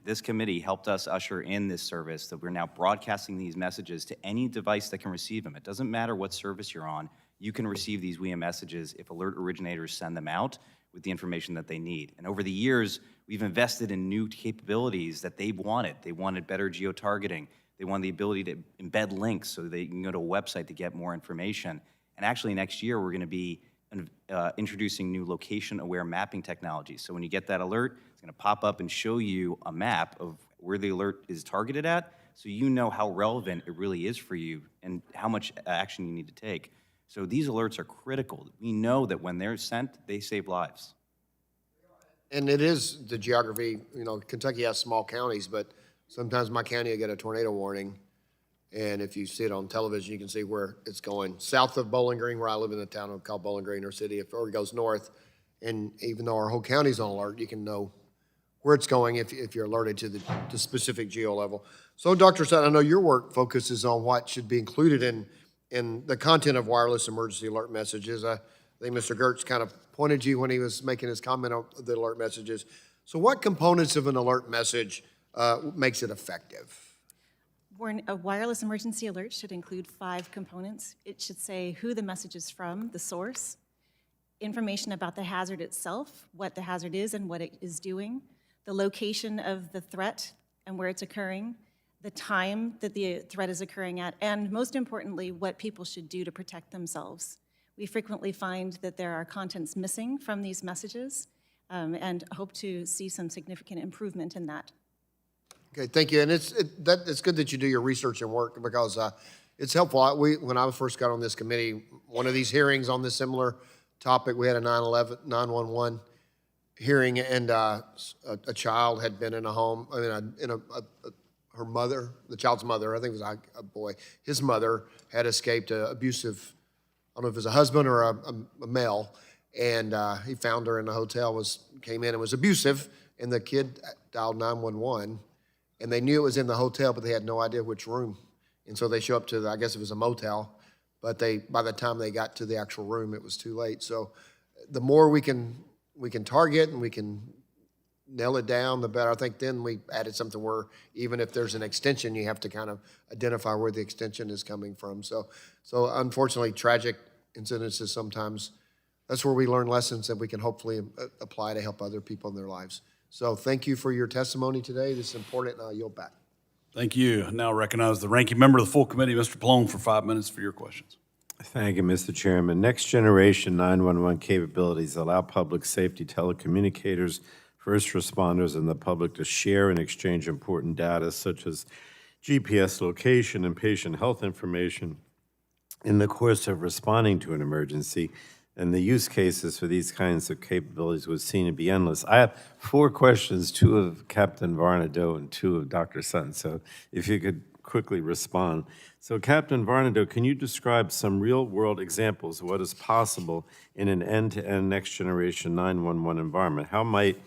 This committee helped us usher in this service that we're now broadcasting these messages to any device that can receive them. It doesn't matter what service you're on, you can receive these WIA messages if alert originators send them out with the information that they need. And over the years, we've invested in new capabilities that they wanted. They wanted better geo-targeting. They wanted the ability to embed links so they can go to a website to get more information. And actually next year, we're gonna be introducing new location-aware mapping technology. So when you get that alert, it's gonna pop up and show you a map of where the alert is targeted at, so you know how relevant it really is for you and how much action you need to take. So these alerts are critical. We know that when they're sent, they save lives. And it is the geography. Kentucky has small counties, but sometimes my county will get a tornado warning. And if you see it on television, you can see where it's going. South of Bowling Green, where I live in a town called Bowling Green, or city, or it goes north. And even though our whole county's on alert, you can know where it's going if you're alerted to the specific geo level. So, Dr. Sutton, I know your work focuses on what should be included in the content of wireless emergency alert messages. I think Mr. Gertz kind of pointed you when he was making his comment on the alert messages. So what components of an alert message makes it effective? A wireless emergency alert should include 5 components. It should say who the message is from, the source, information about the hazard itself, what the hazard is and what it is doing, the location of the threat and where it's occurring, the time that the threat is occurring at, and most importantly, what people should do to protect themselves. We frequently find that there are contents missing from these messages, and hope to see some significant improvement in that. Okay, thank you. And it's good that you do your research and work because it's helpful. When I first got on this committee, one of these hearings on this similar topic, we had a 911 hearing, and a child had been in a home. Her mother, the child's mother, I think it was a boy. His mother had escaped an abusive. I don't know if it was a husband or a male, and he found her in the hotel. Came in and was abusive, and the kid dialed 911. And they knew it was in the hotel, but they had no idea which room. And so they show up to I guess it was a motel, but by the time they got to the actual room, it was too late. So the more we can target and we can nail it down, the better. I think then we added something where even if there's an extension, you have to kind of identify where the extension is coming from. So unfortunately, tragic incidences sometimes, that's where we learn lessons that we can hopefully apply to help other people in their lives. So thank you for your testimony today. This is important, and I'll yield back. Thank you. I now recognize the ranking member of the full committee, Mr. Pallone, for 5 minutes for your questions. Thank you, Mr. Chairman. Next generation 911 capabilities allow public safety telecommunicators, first responders, and the public to share and exchange important data such as GPS location and patient health information in the course of responding to an emergency. And the use cases for these kinds of capabilities would seem to be endless. I have 4 questions, 2 of Captain Varnado and 2 of Dr. Sutton. So if you could quickly respond. So Captain Varnado, can you describe some real-world examples of what is possible in an end-to-end next-generation 911 environment? How might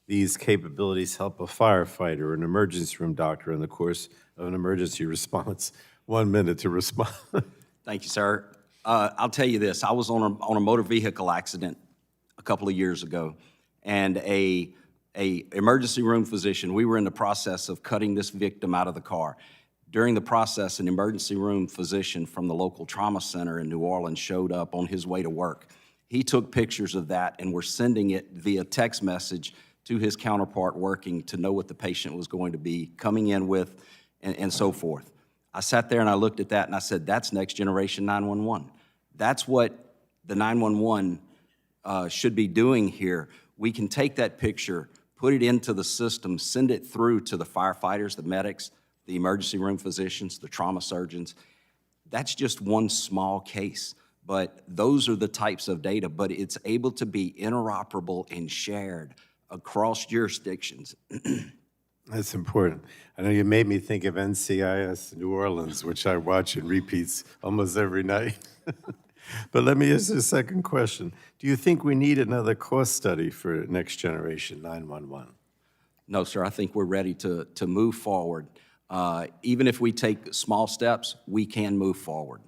these capabilities help a firefighter or an emergency room doctor in the course of an emergency response? 1 minute to respond. Thank you, sir. I'll tell you this. I was on a motor vehicle accident a couple of years ago, and a emergency room physician, we were in the process of cutting this victim out of the car. During the process, an emergency room physician from the local trauma center in New Orleans showed up on his way to work. He took pictures of that and we're sending it via text message to his counterpart working to know what the patient was going to be coming in with and so forth. I sat there and I looked at that and I said, that's next generation 911. That's what the 911 should be doing here. We can take that picture, put it into the system, send it through to the firefighters, the medics, the emergency room physicians, the trauma surgeons. That's just one small case, but those are the types of data, but it's able to be interoperable and shared across jurisdictions. That's important. I know you made me think of NCIS New Orleans, which I watch in repeats almost every night. But let me ask you a second question. Do you think we need another cost study for next generation 911? No, sir, I think we're ready to move forward. Even if we take small steps, we can move forward.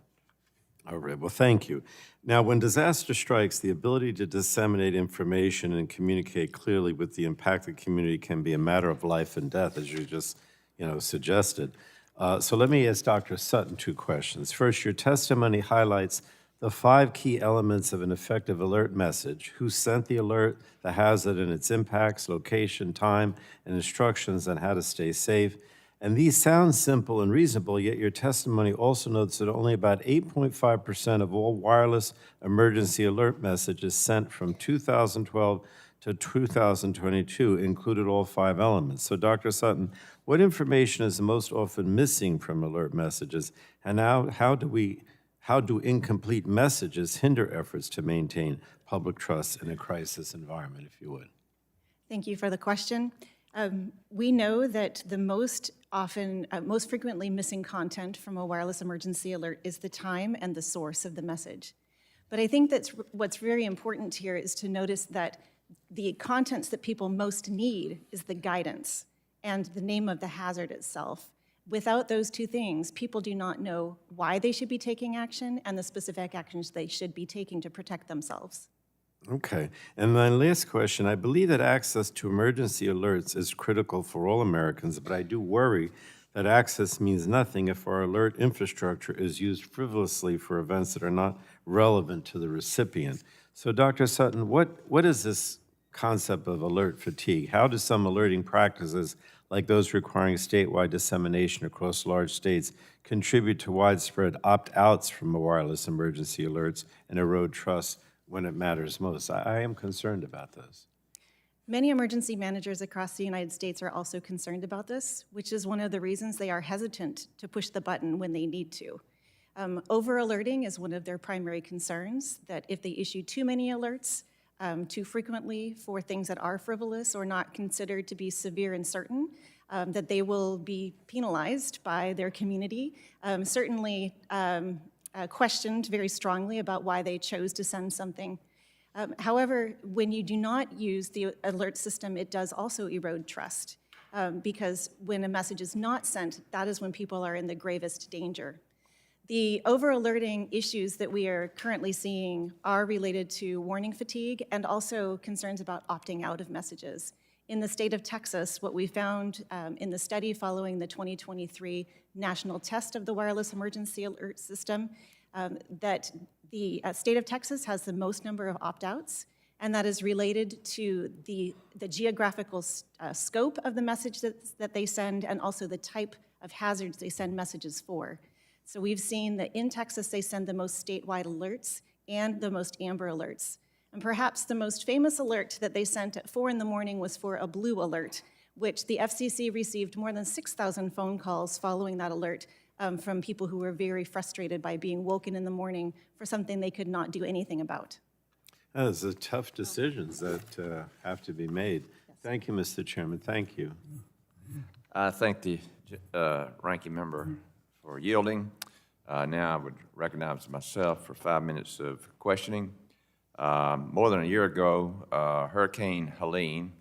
All right, well, thank you. Now, when disaster strikes, the ability to disseminate information and communicate clearly with the impacted community can be a matter of life and death, as you just, suggested. So let me ask Dr. Sutton 2 questions. First, your testimony highlights the 5 key elements of an effective alert message: who sent the alert, the hazard and its impacts, location, time, and instructions on how to stay safe. And these sound simple and reasonable, yet your testimony also notes that only about 8.5% of all wireless emergency alert messages sent from 2012 to 2022 included all 5 elements. So Dr. Sutton, what information is most often missing from alert messages, and how do incomplete messages hinder efforts to maintain public trust in a crisis environment, if you would? Thank you for the question. We know that the most frequently missing content from a wireless emergency alert is the time and the source of the message. But I think that's what's very important here is to notice that the contents that people most need is the guidance and the name of the hazard itself. Without those 2 things, people do not know why they should be taking action and the specific actions they should be taking to protect themselves. Okay. And my last question, I believe that access to emergency alerts is critical for all Americans, but I do worry that access means nothing if our alert infrastructure is used frivolously for events that are not relevant to the recipient. So Dr. Sutton, what is this concept of alert fatigue? How do some alerting practices like those requiring statewide dissemination across large states, contribute to widespread opt-outs from wireless emergency alerts and erode trust when it matters most. I am concerned about this. Many emergency managers across the United States are also concerned about this, which is one of the reasons they are hesitant to push the button when they need to. Over-alerting is one of their primary concerns, that if they issue too many alerts too frequently for things that are frivolous or not considered to be severe and certain, that they will be penalized by their community, certainly questioned very strongly about why they chose to send something. However, when you do not use the alert system, it does also erode trust, because when a message is not sent, that is when people are in the gravest danger. The over-alerting issues that we are currently seeing are related to warning fatigue and also concerns about opting out of messages. In the state of Texas, what we found in the study following the 2023 national test of the wireless emergency alert system, that the state of Texas has the most number of opt-outs, and that is related to the geographical scope of the message that they send and also the type of hazards they send messages for. So we've seen that in Texas, they send the most statewide alerts and the most Amber alerts. And perhaps the most famous alert that they sent at 4 in the morning was for a blue alert, which the FCC received more than 6,000 phone calls following that alert from people who were very frustrated by being woken in the morning for something they could not do anything about. Those are tough decisions that have to be made. Thank you, Mr. Chairman. Thank you. I thank the ranking member for yielding. Now I would recognize myself for 5 minutes of questioning. More than a year ago, Hurricane Helene,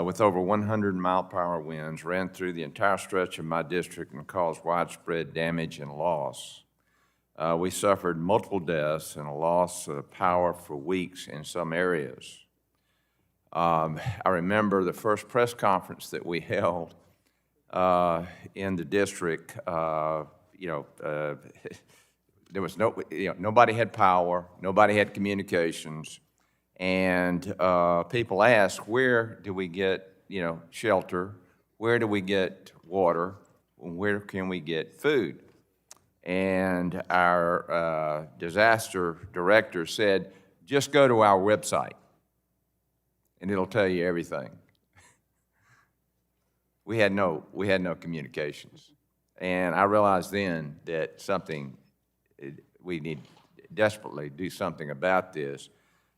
with over 100-mile-per-hour winds, ran through the entire stretch of my district and caused widespread damage and loss. We suffered multiple deaths and a loss of power for weeks in some areas. I remember the first press conference that we held in the district. There was nobody had power, nobody had communications, and people asked, where do we get, shelter? Where do we get water? Where can we get food? And our disaster director said, just go to our website, and it'll tell you everything. We had no communications, and I realized then that we need desperately do something about this.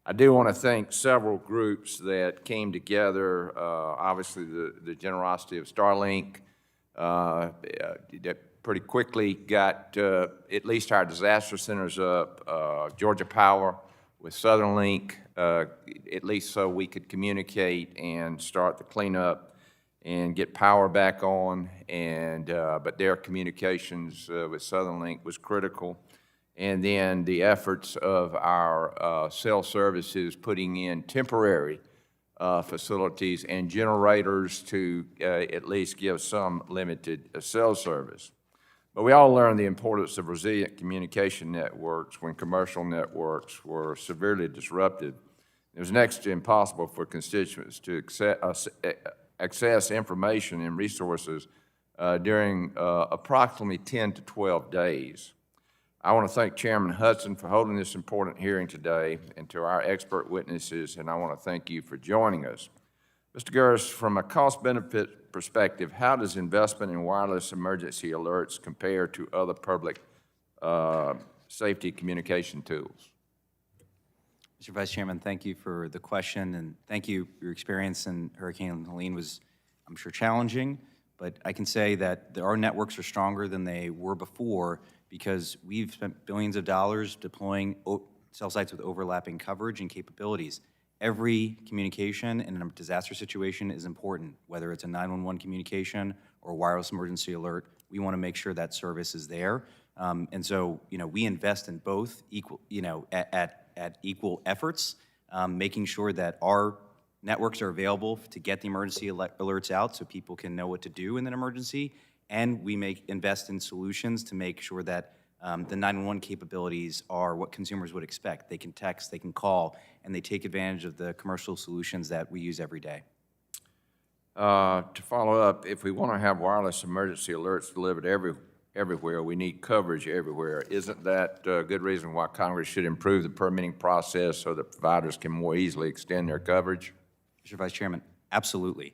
I do want to thank several groups that came together. Obviously, the generosity of Starlink that pretty quickly got at least our disaster centers up. Georgia Power with Southern Link, at least so we could communicate and start the cleanup and get power back on. But their communications with Southern Link was critical. And then the efforts of our cell services putting in temporary facilities and generators to at least give some limited cell service. But we all learned the importance of resilient communication networks when commercial networks were severely disrupted. It was next to impossible for constituents to access information and resources during approximately 10 to 12 days. I want to thank Chairman Hudson for holding this important hearing today, and to our expert witnesses, and I want to thank you for joining us. Mr. Gurris, from a cost-benefit perspective, how does investment in wireless emergency alerts compare to other public safety communication tools? Mr. Vice Chairman, thank you for the question, and thank you. Your experience in Hurricane Helene was, I'm sure, challenging, but I can say that our networks are stronger than they were before because we've spent billions of dollars deploying cell sites with overlapping coverage and capabilities. Every communication in a disaster situation is important, whether it's a 911 communication or a wireless emergency alert. We want to make sure that service is there. And so, we invest in both equal, at equal efforts, making sure that our networks are available to get the emergency alerts out so people can know what to do in an emergency, and we invest in solutions to make sure that the 911 capabilities are what consumers would expect. They can text, they can call, and they take advantage of the commercial solutions that we use every day. To follow up, if we want to have wireless emergency alerts delivered everywhere, we need coverage everywhere. Isn't that a good reason why Congress should improve the permitting process so that providers can more easily extend their coverage? Mr. Vice Chairman, absolutely.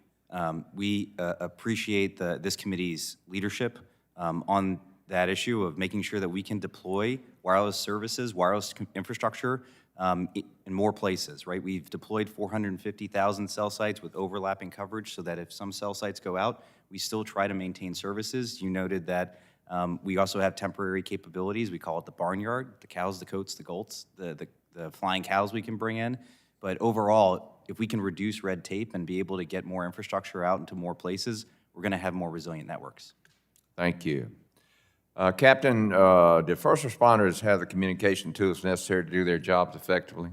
We appreciate this committee's leadership on that issue of making sure that we can deploy wireless services, wireless infrastructure in more places, right? We've deployed 450,000 cell sites with overlapping coverage so that if some cell sites go out, we still try to maintain services. You noted that we also have temporary capabilities. We call it the barnyard, the cows, the goats, the goats, the flying cows we can bring in. But overall, if we can reduce red tape and be able to get more infrastructure out into more places, we're going to have more resilient networks. Thank you. Captain, do first responders have the communication tools necessary to do their jobs effectively?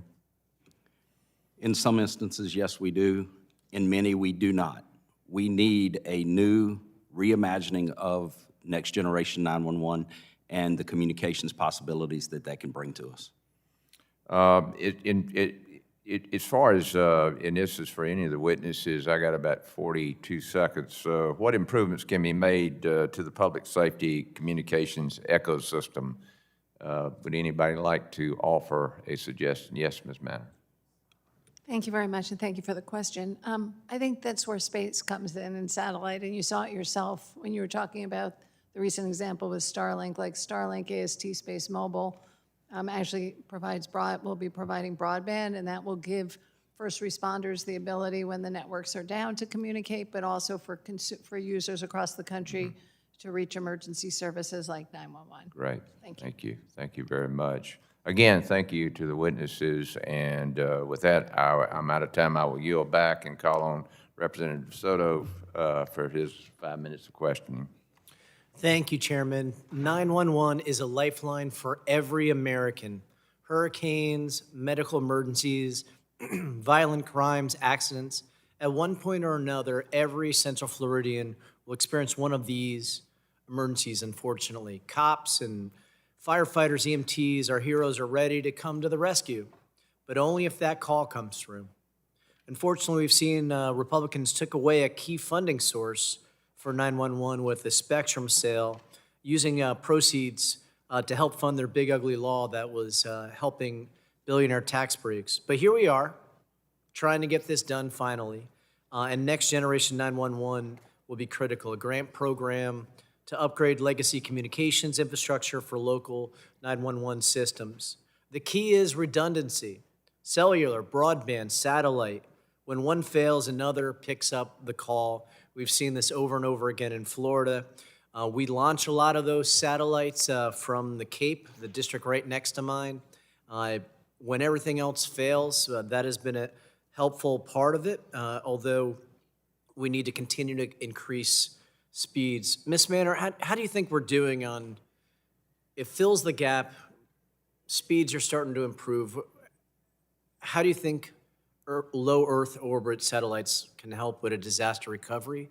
In some instances, yes, we do. In many, we do not. We need a new reimagining of next generation 911 and the communications possibilities that that can bring to us. As far as, and this is for any of the witnesses, I got about 42 seconds. What improvements can be made to the public safety communications ecosystem? Would anybody like to offer a suggestion? Yes, Ms. Manor. Thank you very much, and thank you for the question. I think that's where space comes in and satellite, and you saw it yourself when you were talking about the recent example with Starlink, like Starlink AST Space Mobile actually will be providing broadband, and that will give first responders the ability when the networks are down to communicate, but also for users across the country to reach emergency services like 911. Great. Thank you. Thank you. Thank you very much. Again, thank you to the witnesses, and with that, I'm out of time. I will yield back and call on Representative Soto for his 5 minutes of questioning. Thank you, Chairman. 911 is a lifeline for every American. Hurricanes, medical emergencies, violent crimes, accidents. At one point or another, every Central Floridian will experience one of these emergencies, unfortunately. Cops and firefighters, EMTs, our heroes are ready to come to the rescue, but only if that call comes through. Unfortunately, we've seen Republicans took away a key funding source for 911 with the spectrum sale, using proceeds to help fund their big ugly law that was helping billionaire tax breaks. But here we are, trying to get this done finally. And Next Generation 911 will be critical, a grant program to upgrade legacy communications infrastructure for local 911 systems. The key is redundancy, cellular, broadband, satellite. When one fails, another picks up the call. We've seen this over and over again in Florida. We launch a lot of those satellites from the Cape, the district right next to mine. When everything else fails, that has been a helpful part of it, although we need to continue to increase speeds. Ms. Manor, how do you think we're doing on, it fills the gap, speeds are starting to improve. How do you think low Earth orbit satellites can help with a disaster recovery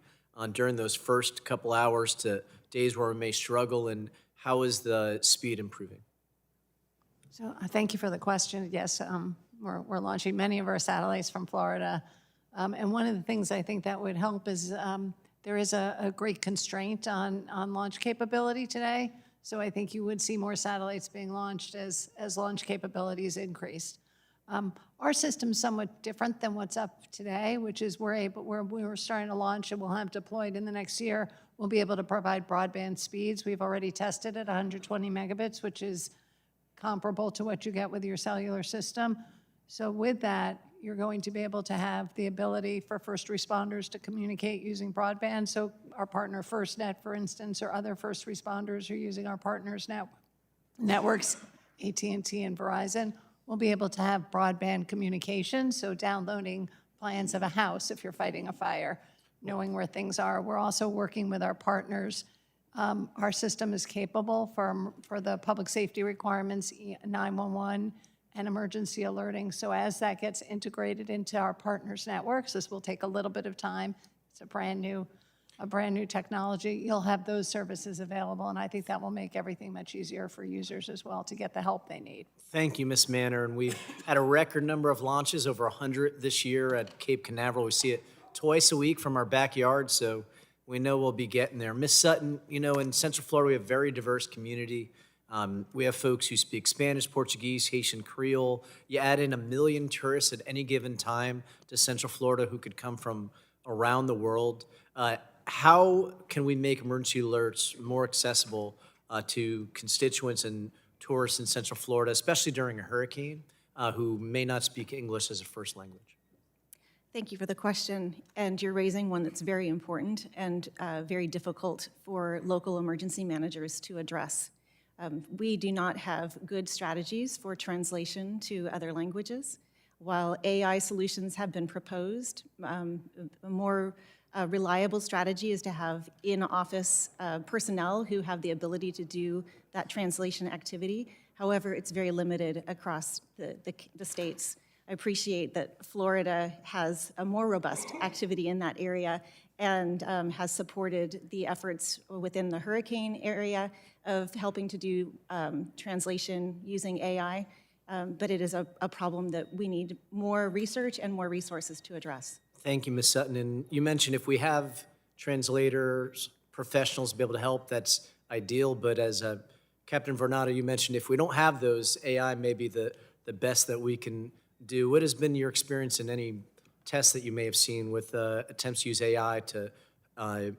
during those first couple hours to days where we may struggle, and how is the speed improving? So thank you for the question. Yes, we're launching many of our satellites from Florida. And one of the things I think that would help is there is a great constraint on launch capability today. So I think you would see more satellites being launched as launch capabilities increased. Our system's somewhat different than what's up today, which is we're starting to launch and we'll have deployed in the next year. We'll be able to provide broadband speeds. We've already tested at 120 megabits, which is comparable to what you get with your cellular system. So with that, you're going to be able to have the ability for first responders to communicate using broadband. So our partner FirstNet, for instance, or other first responders are using our partners' networks, AT&T and Verizon, will be able to have broadband communication, so downloading plans of a house if you're fighting a fire, knowing where things are. We're also working with our partners. Our system is capable for the public safety requirements, 911 and emergency alerting. So as that gets integrated into our partners' networks, this will take a little bit of time. It's a brand new technology. You'll have those services available, and I think that will make everything much easier for users as well to get the help they need. Thank you, Ms. Manor. And we've had a record number of launches, over 100 this year at Cape Canaveral. We see it twice a week from our backyard, so we know we'll be getting there. Miss Sutton, you know, in Central Florida, we have a very diverse community. We have folks who speak Spanish, Portuguese, Haitian, Creole. You add in 1 million tourists at any given time to Central Florida who could come from around the world. How can we make emergency alerts more accessible to constituents and tourists in Central Florida, especially during a hurricane, who may not speak English as a first language? Thank you for the question, and you're raising one that's very important and very difficult for local emergency managers to address. We do not have good strategies for translation to other languages. While AI solutions have been proposed, a more reliable strategy is to have in-office personnel who have the ability to do that translation activity. However, it's very limited across the states. I appreciate that Florida has a more robust activity in that area and has supported the efforts within the hurricane area of helping to do translation using AI, but it is a problem that we need more research and more resources to address. Thank you, Ms. Sutton. And you mentioned if we have translators, professionals to be able to help, that's ideal, but as Captain Varnado, you mentioned if we don't have those, AI may be the best that we can do. What has been your experience in any tests that you may have seen with attempts to use AI to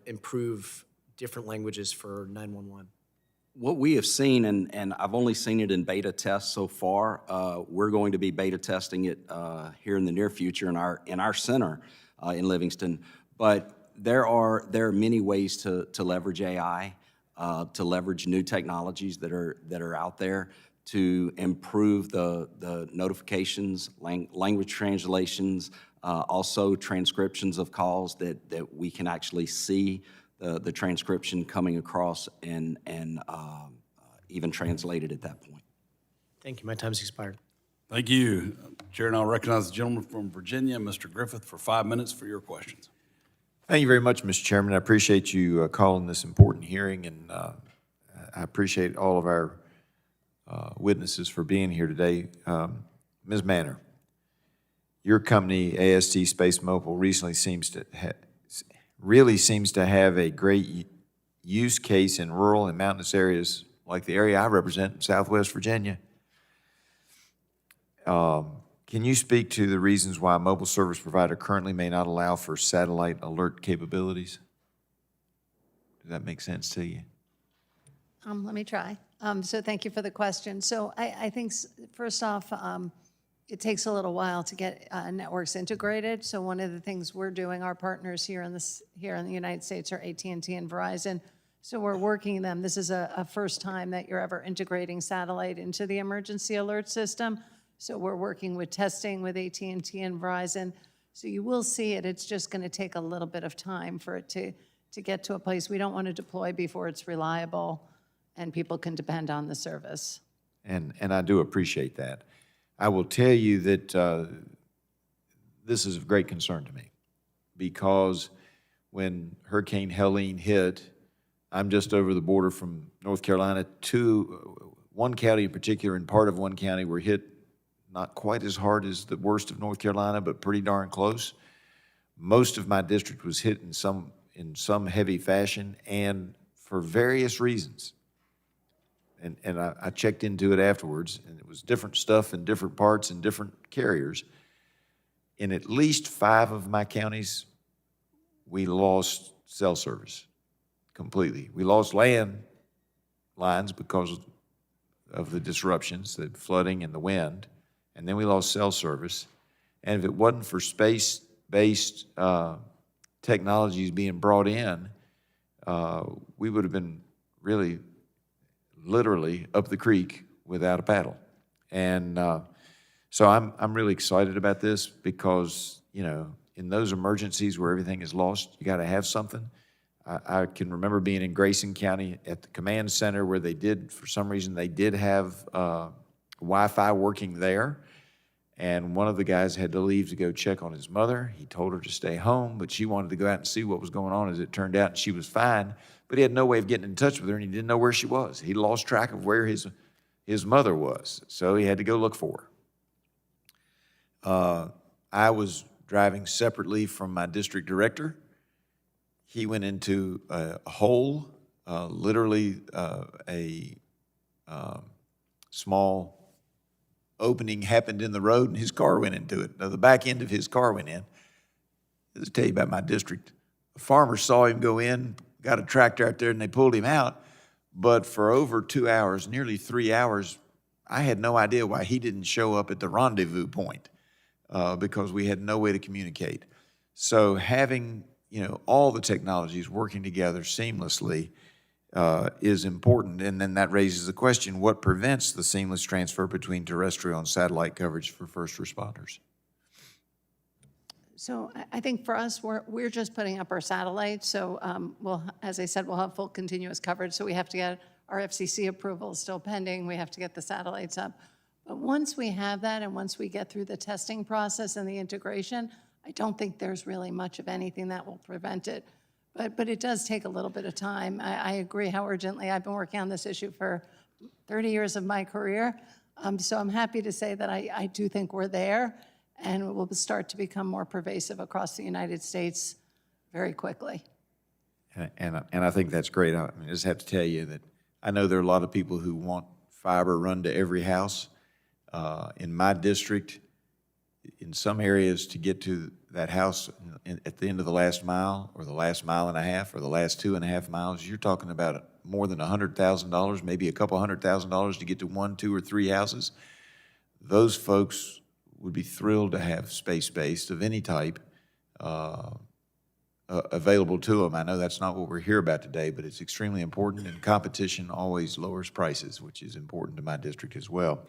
improve different languages for 911? What we have seen, and I've only seen it in beta tests so far, we're going to be beta testing it here in the near future in our center in Livingston. But there are many ways to leverage AI, to leverage new technologies that are out there to improve the notifications, language translations, also transcriptions of calls that we can actually see the transcription coming across and even translated at that point. Thank you. My time's expired. Thank you. Chair, and I'll recognize the gentleman from Virginia, Mr. Griffith, for 5 minutes for your questions. Thank you very much, Mr. Chairman. I appreciate you calling this important hearing, and I appreciate all of our witnesses for being here today. Ms. Manner, your company, AST Space Mobile, recently seems to have a great use case in rural and mountainous areas like the area I represent in Southwest Virginia. Can you speak to the reasons why a mobile service provider currently may not allow for satellite alert capabilities? Does that make sense to you? Let me try. So thank you for the question. So I think, first off, it takes a little while to get networks integrated. So one of the things we're doing, our partners here in the United States are AT&T and Verizon. So we're working them. This is a first time that you're ever integrating satellite into the emergency alert system. So we're working with testing with AT&T and Verizon. So you will see it. It's just going to take a little bit of time for it to get to a place. We don't want to deploy before it's reliable and people can depend on the service. And I do appreciate that. I will tell you that this is of great concern to me because when Hurricane Helene hit, I'm just over the border from North Carolina to one county in particular, and part of one county were hit not quite as hard as the worst of North Carolina, but pretty darn close. Most of my district was hit in some heavy fashion, and for various reasons. And I checked into it afterwards, and it was different stuff in different parts and different carriers. In at least 5 of my counties, we lost cell service completely. We lost land lines because of the disruptions, the flooding and the wind, and then we lost cell service. And if it wasn't for space-based technologies being brought in, we would have been really literally up the creek without a paddle. And so I'm really excited about this because, you know, in those emergencies where everything is lost, you got to have something. I can remember being in Grayson County at the command center where they did, for some reason, they did have Wi-Fi working there. And one of the guys had to leave to go check on his mother. He told her to stay home, but she wanted to go out and see what was going on. As it turned out, she was fine, but he had no way of getting in touch with her, and he didn't know where she was. He lost track of where his mother was, so he had to go look for her. I was driving separately from my district director. He went into a hole, literally a small opening happened in the road, and his car went into it. Now, the back end of his car went in. Let's tell you about my district. A farmer saw him go in, got a tractor out there, and they pulled him out. But for over 2 hours, nearly 3 hours, I had no idea why he didn't show up at the rendezvous point because we had no way to communicate. So having, all the technologies working together seamlessly is important. And then that raises the question, what prevents the seamless transfer between terrestrial and satellite coverage for first responders? So I think for us, we're just putting up our satellites. So as I said, we'll have full continuous coverage. So we have to get our FCC approval is still pending. We have to get the satellites up. But once we have that and once we get through the testing process and the integration, I don't think there's really much of anything that will prevent it. But it does take a little bit of time. I agree how urgently. I've been working on this issue for 30 years of my career. So I'm happy to say that I do think we're there, and it will start to become more pervasive across the United States very quickly. And I think that's great. I just have to tell you that I know there are a lot of people who want fiber run to every house. In my district, in some areas, to get to that house at the end of the last mile or the last mile and a half or the last 2.5 miles, you're talking about more than $100,000, maybe a couple $100,000 to get to 1, 2, or 3 houses. Those folks would be thrilled to have space-based of any type available to them. I know that's not what we're here about today, but it's extremely important, and competition always lowers prices, which is important to my district as well.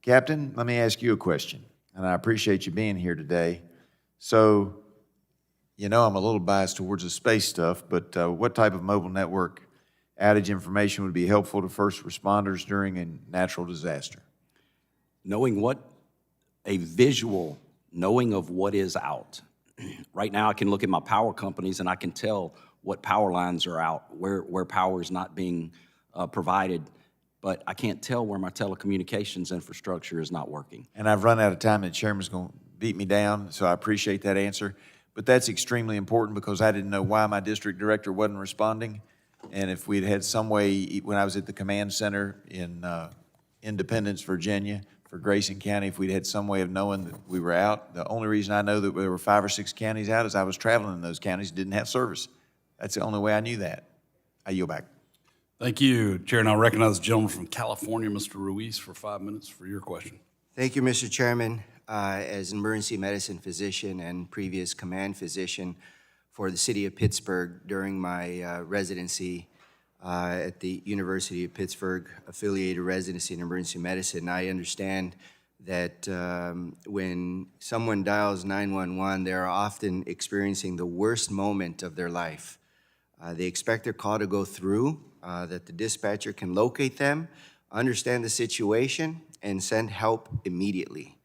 Captain, let me ask you a question, and I appreciate you being here today. So, I'm a little biased towards the space stuff, but what type of mobile network outage information would be helpful to first responders during a natural disaster? Knowing a visual knowing of what is out. Right now, I can look at my power companies and I can tell what power lines are out, where power is not being provided, but I can't tell where my telecommunications infrastructure is not working. And I've run out of time, and the chairman's going to beat me down, so I appreciate that answer. But that's extremely important because I didn't know why my district director wasn't responding. And if we'd had some way, when I was at the command center in Independence, Virginia, for Grayson County, if we'd had some way of knowing that we were out. The only reason I know that there were 5 or 6 counties out is I was traveling in those counties, didn't have service. That's the only way I knew that. I yield back. Thank you, Chair. And I'll recognize the gentleman from California, Mr. Ruiz, for 5 minutes for your question. Thank you, Mr. Chairman. As an emergency medicine physician and previous command physician for the city of Pittsburgh during my residency at the University of Pittsburgh affiliated residency in emergency medicine, I understand that when someone dials 911, they're often experiencing the worst moment of their life. They expect their call to go through, that the dispatcher can locate them, understand the situation, and send help immediately.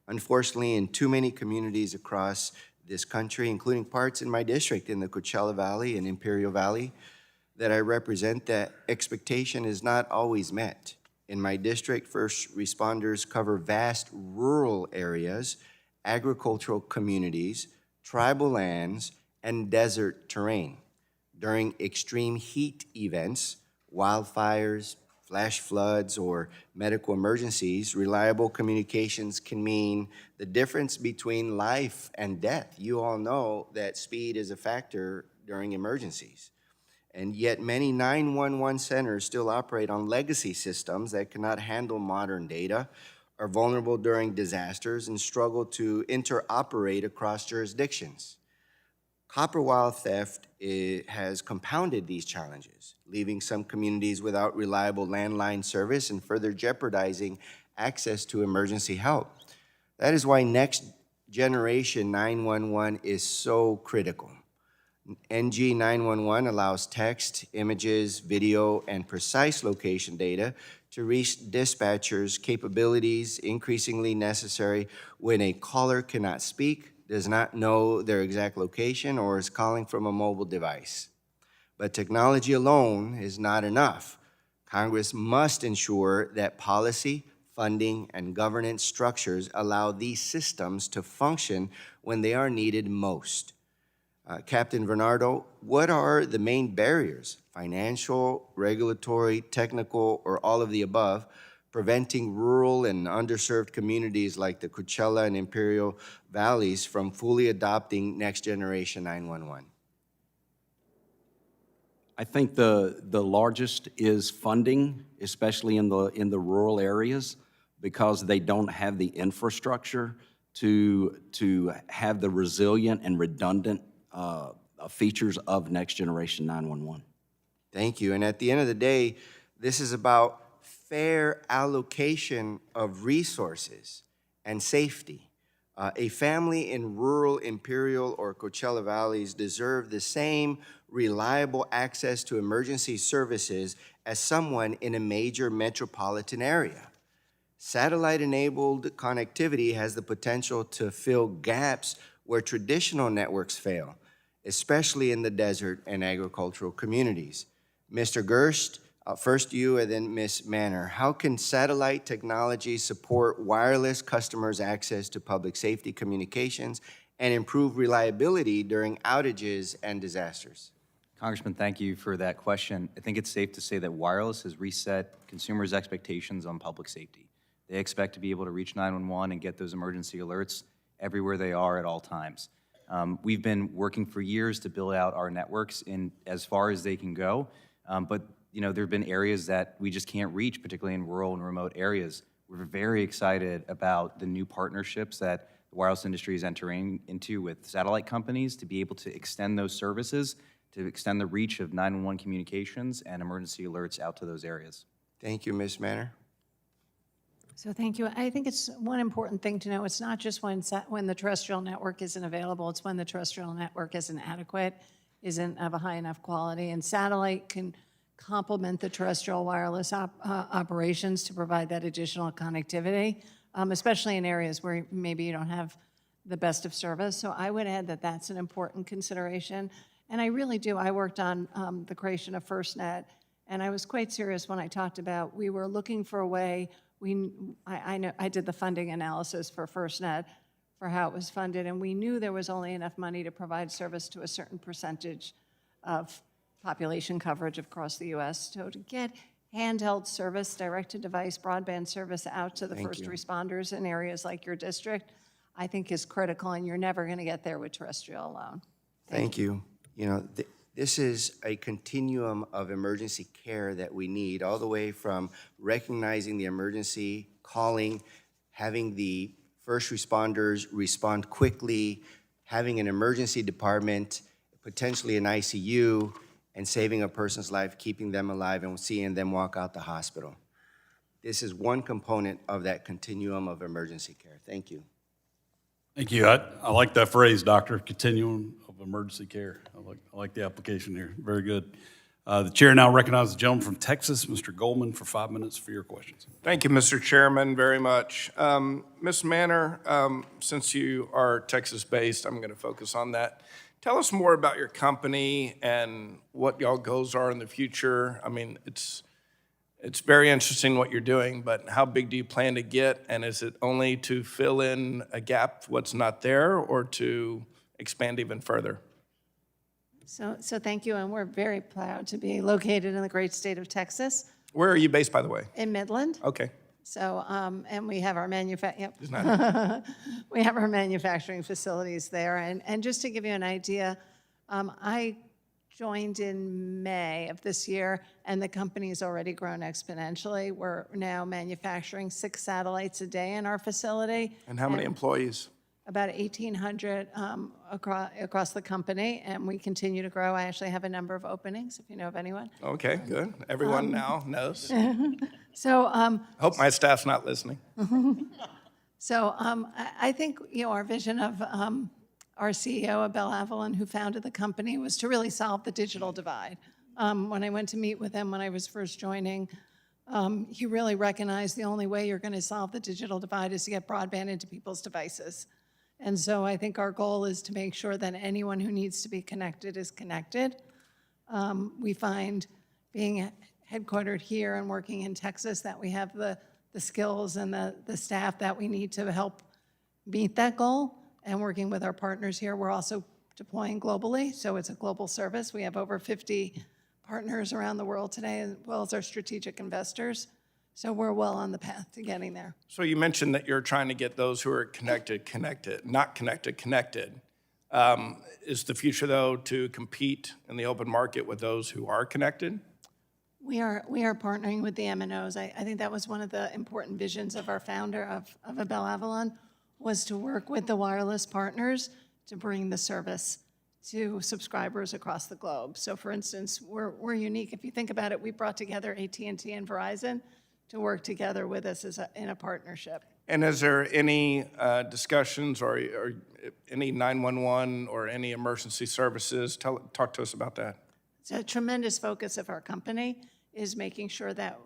Unfortunately, in too many communities across this country, including parts in my district in the Coachella Valley and Imperial Valley that I represent, that expectation is not always met. In my district, first responders cover vast rural areas, agricultural communities, tribal lands, and desert terrain. During extreme heat events, wildfires, flash floods, or medical emergencies, reliable communications can mean the difference between life and death. You all know that speed is a factor during emergencies. And yet many 911 centers still operate on legacy systems that cannot handle modern data, are vulnerable during disasters, and struggle to interoperate across jurisdictions. Copper wire theft has compounded these challenges, leaving some communities without reliable landline service and further jeopardizing access to emergency help. That is why next generation 911 is so critical. NG 911 allows text, images, video, and precise location data to reach dispatchers' capabilities increasingly necessary when a caller cannot speak, does not know their exact location, or is calling from a mobile device. But technology alone is not enough. Congress must ensure that policy, funding, and governance structures allow these systems to function when they are needed most. Captain Varnado, what are the main barriers, financial, regulatory, technical, or all of the above, preventing rural and underserved communities like the Coachella and Imperial Valleys from fully adopting Next Generation 911? I think the largest is funding, especially in the rural areas, because they don't have the infrastructure to have the resilient and redundant features of Next Generation 911. Thank you. And at the end of the day, this is about fair allocation of resources and safety. A family in rural, Imperial, or Coachella Valleys deserve the same reliable access to emergency services as someone in a major metropolitan area. Satellite-enabled connectivity has the potential to fill gaps where traditional networks fail, especially in the desert and agricultural communities. Mr. Gerst, first you and then Ms. Manner, how can satellite technology support wireless customers' access to public safety communications and improve reliability during outages and disasters? Congressman, thank you for that question. I think it's safe to say that wireless has reset consumers' expectations on public safety. They expect to be able to reach 911 and get those emergency alerts everywhere they are at all times. We've been working for years to build out our networks in as far as they can go, but there have been areas that we just can't reach, particularly in rural and remote areas. We're very excited about the new partnerships that the wireless industry is entering into with satellite companies to be able to extend those services, to extend the reach of 911 communications and emergency alerts out to those areas. Thank you, Ms. Manner. So thank you. I think it's one important thing to know. It's not just when the terrestrial network isn't available, it's when the terrestrial network isn't adequate, isn't of a high enough quality. And satellite can complement the terrestrial wireless operations to provide that additional connectivity, especially in areas where maybe you don't have the best of service. So I would add that that's an important consideration. And I really do. I worked on the creation of FirstNet, and I was quite serious when I talked about we were looking for a way. I did the funding analysis for FirstNet for how it was funded, and we knew there was only enough money to provide service to a certain percentage of population coverage across the U.S. So to get handheld service, direct-to-device broadband service out to the first responders in areas like your district, I think is critical, and you're never going to get there with terrestrial alone. Thank you. This is a continuum of emergency care that we need, all the way from recognizing the emergency, calling, having the first responders respond quickly, having an emergency department, potentially an ICU, and saving a person's life, keeping them alive, and seeing them walk out the hospital. This is one component of that continuum of emergency care. Thank you. Thank you. I like that phrase, Doctor, continuum of emergency care. I like the application here. Very good. The chair now recognizes the gentleman from Texas, Mr. Goldman, for 5 minutes for your questions. Thank you, Mr. Chairman, very much. Ms. Manner, since you are Texas-based, I'm going to focus on that. Tell us more about your company and what y'all goals are in the future. I mean, it's very interesting what you're doing, but how big do you plan to get? And is it only to fill in a gap, what's not there, or to expand even further? So thank you, and we're very proud to be located in the great state of Texas. Where are you based, by the way? In Midland. Okay. So, and we have our We have our manufacturing facilities there. And just to give you an idea, I joined in May of this year, and the company's already grown exponentially. We're now manufacturing 6 satellites a day in our facility. And how many employees? About 1,800 across the company, and we continue to grow. I actually have a number of openings, if you know of anyone. Okay, good. Everyone now knows. So, Hope my staff's not listening. So I think, our vision of our CEO, Abel Avalon, who founded the company, was to really solve the digital divide. When I went to meet with him when I was first joining, he really recognized the only way you're going to solve the digital divide is to get broadband into people's devices. And so I think our goal is to make sure that anyone who needs to be connected is connected. We find being headquartered here and working in Texas that we have the the skills and the staff that we need to help meet that goal. And working with our partners here, we're also deploying globally, so it's a global service. We have over 50 partners around the world today, as well as our strategic investors. So we're well on the path to getting there. So you mentioned that you're trying to get those who are connected, not connected, connected. Is the future, though, to compete in the open market with those who are connected? We are partnering with the MNOs. I think that was one of the important visions of our founder of Abel Avalon, was to work with the wireless partners to bring the service to subscribers across the globe. So for instance, we're unique. If you think about it, we brought together AT&T and Verizon to work together with us in a partnership. And is there any discussions or any 911 or any emergency services? Talk to us about that. It's a tremendous focus of our company, is making sure that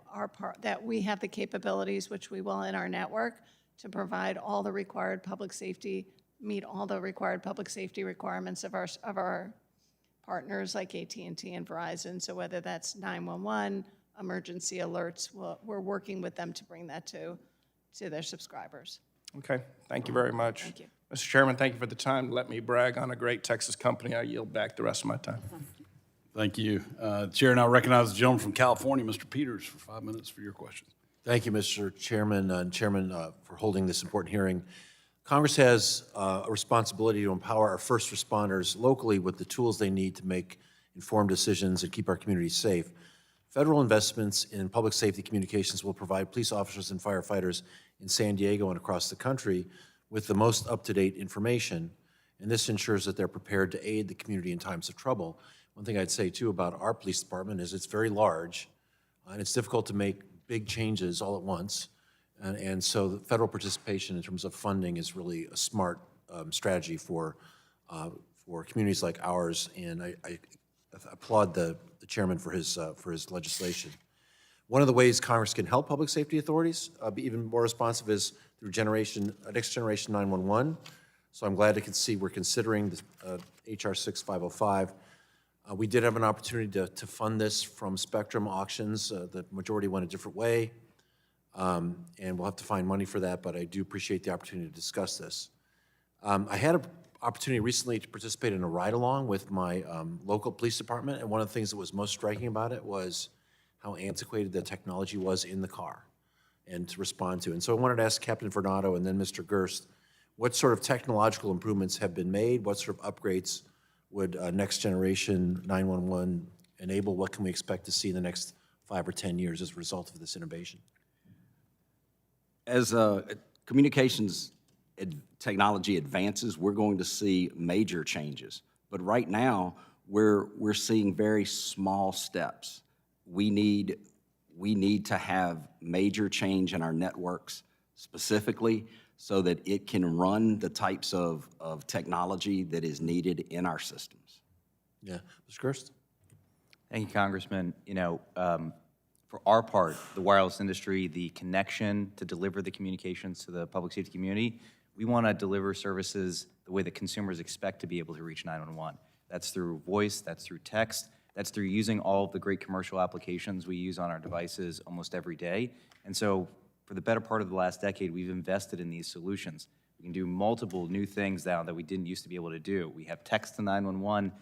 that we have the capabilities, which we will in our network, to provide all the required public safety, meet all the required public safety requirements of our partners like AT&T and Verizon. So whether that's 911, emergency alerts, we're working with them to bring that to their subscribers. Okay, thank you very much. Thank you. Mr. Chairman, thank you for the time. Let me brag on a great Texas company. I yield back the rest of my time. Thank you. Chair now recognizes the gentleman from California, Mr. Peters, for 5 minutes for your questions. Thank you, Mr. Chairman and Chairman, for holding this important hearing. Congress has a responsibility to empower our first responders locally with the tools they need to make informed decisions and keep our communities safe. Federal investments in public safety communications will provide police officers and firefighters in San Diego and across the country with the most up-to-date information, and this ensures that they're prepared to aid the community in times of trouble. One thing I'd say, too, about our police department is it's very large, and it's difficult to make big changes all at once. And so the federal participation in terms of funding is really a smart strategy for communities like ours, and I applaud the chairman for his legislation. One of the ways Congress can help public safety authorities be even more responsive is through Next Generation 911. So I'm glad to see we're considering HR 6505. We did have an opportunity to fund this from Spectrum auctions. The majority went a different way. And we'll have to find money for that, but I do appreciate the opportunity to discuss this. I had an opportunity recently to participate in a ride-along with my local police department, and one of the things that was most striking about it was how antiquated the technology was in the car and to respond to. And so I wanted to ask Captain Varnado and then Mr. Gerst, what sort of technological improvements have been made? What sort of upgrades would Next Generation 911 enable? What can we expect to see in the next 5 or 10 years as a result of this innovation? As communications technology advances, we're going to see major changes. But right now, we're seeing very small steps. We need to have major change in our networks specifically so that it can run the types of technology that is needed in our systems. Yeah, Mr. Gerst? Thank you, Congressman. You know, for our part, the wireless industry, the connection to deliver the communications to the public safety community, we want to deliver services the way that consumers expect to be able to reach 911. That's through voice, that's through text, that's through using all of the great commercial applications we use on our devices almost every day. And so for the better part of the last decade, we've invested in these solutions. We can do multiple new things now that we didn't used to be able to do. We have text to 911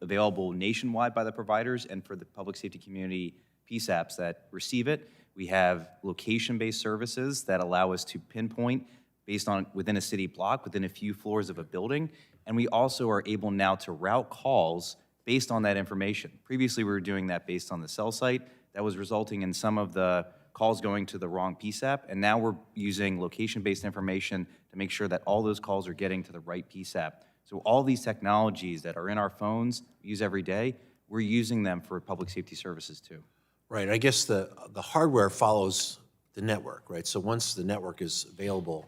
available nationwide by the providers and for the public safety community PSAPs that receive it. We have location-based services that allow us to pinpoint based on within a city block, within a few floors of a building. And we also are able now to route calls based on that information. Previously, we were doing that based on the cell site. That was resulting in some of the calls going to the wrong PSAP, and now we're using location-based information to make sure that all those calls are getting to the right PSAP. So all these technologies that are in our phones, we use every day, we're using them for public safety services too. Right, I guess the hardware follows the network, right? So once the network is available,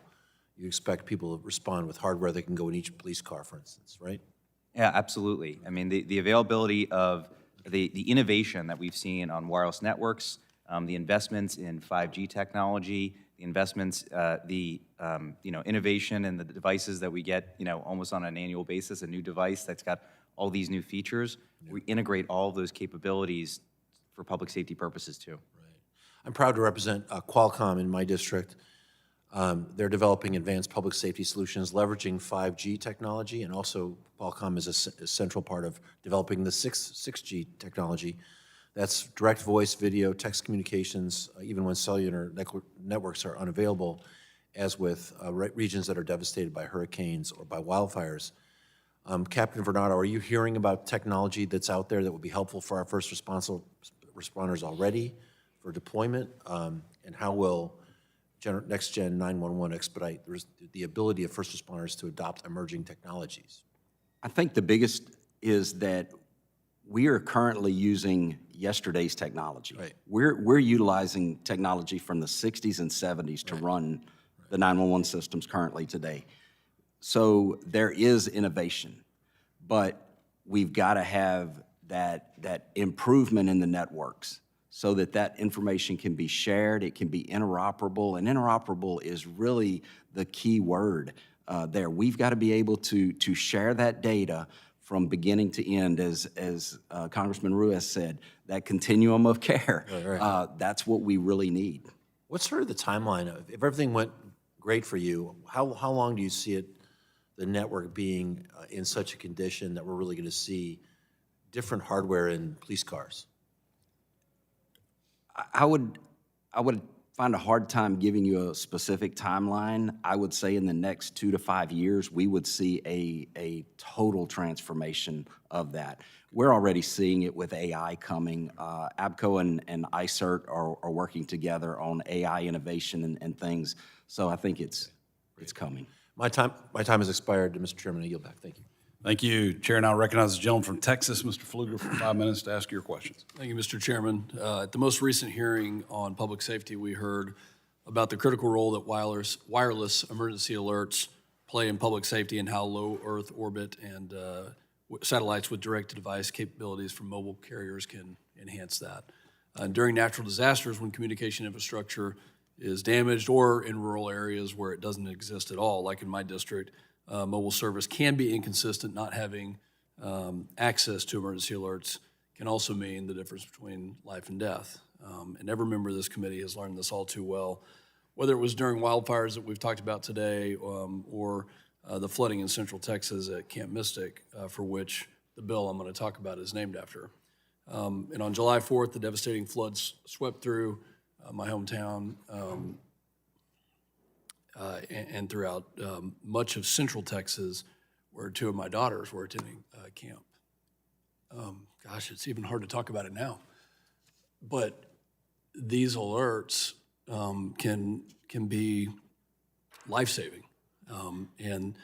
you expect people to respond with hardware that can go in each police car, for instance, right? Yeah, absolutely. I mean, the availability of the innovation that we've seen on wireless networks, the investments in 5G technology, the investments, innovation in the devices that we get, almost on an annual basis, a new device that's got all these new features. We integrate all of those capabilities for public safety purposes too. I'm proud to represent Qualcomm in my district. They're developing advanced public safety solutions leveraging 5G technology, and also Qualcomm is a central part of developing the 6G technology. That's direct voice, video, text communications, even when cellular networks are unavailable, as with regions that are devastated by hurricanes or by wildfires. Captain Varnado, are you hearing about technology that's out there that would be helpful for our first responders already for deployment? And how will Next Gen 911 expedite the ability of first responders to adopt emerging technologies? I think the biggest is that we are currently using yesterday's technology. Right. We're utilizing technology from the 60s and 70s to run the 911 systems currently today. So there is innovation, but we've got to have that improvement in the networks so that that information can be shared, it can be interoperable, and interoperable is really the key word there. We've got to be able to share that data from beginning to end, as Congressman Ruiz said, that continuum of care. Right. That's what we really need. What's sort of the timeline of, if everything went great for you, how long do you see the network being in such a condition that we're really going to see different hardware in police cars? I would find a hard time giving you a specific timeline. I would say in the next 2 to 5 years, we would see a total transformation of that. We're already seeing it with AI coming. APCO and ICERT are working together on AI innovation and things. So I think it's coming. My time has expired, Mr. Chairman. I yield back. Thank you. Thank you. Chair now recognizes the gentleman from Texas, Mr. Pfluger, for 5 minutes to ask your questions. Thank you, Mr. Chairman. At the most recent hearing on public safety, we heard about the critical role that wireless emergency alerts play in public safety and how low Earth orbit and satellites with direct-to-device capabilities from mobile carriers can enhance that. During natural disasters, when communication infrastructure is damaged, or in rural areas where it doesn't exist at all, like in my district, mobile service can be inconsistent. Not having access to emergency alerts can also mean the difference between life and death. And every member of this committee has learned this all too well, whether it was during wildfires that we've talked about today or the flooding in Central Texas at Camp Mystic, for which the bill I'm going to talk about is named after. And on July 4th, the devastating floods swept through my hometown and throughout much of Central Texas, where 2 of my daughters were attending camp. Gosh, it's even hard to talk about it now. But these alerts can be life-saving. And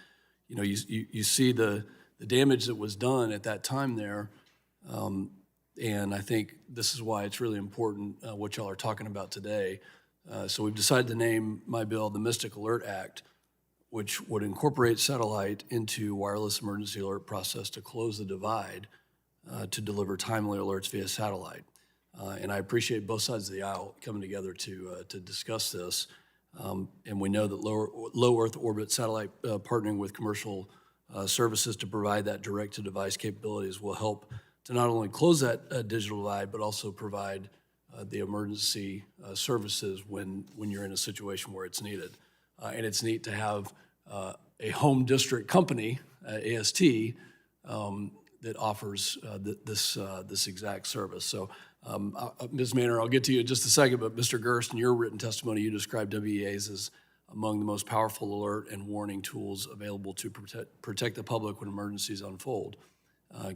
you know, you see the damage that was done at that time there. And I think this is why it's really important what y'all are talking about today. So we've decided to name my bill the Mystic Alert Act, which would incorporate satellite into wireless emergency alert process to close the divide to deliver timely alerts via satellite. And I appreciate both sides of the aisle coming together to discuss this. And we know that low Earth orbit satellite partnering with commercial services to provide that direct-to-device capabilities will help to not only close that digital divide, but also provide the emergency services when you're in a situation where it's needed. And it's neat to have a home district company, AST, that offers this exact service. So, Ms. Manor, I'll get to you in just a second, but Mr. Gerst, in your written testimony, you described WEAs as among the most powerful alert and warning tools available to protect the public when emergencies unfold.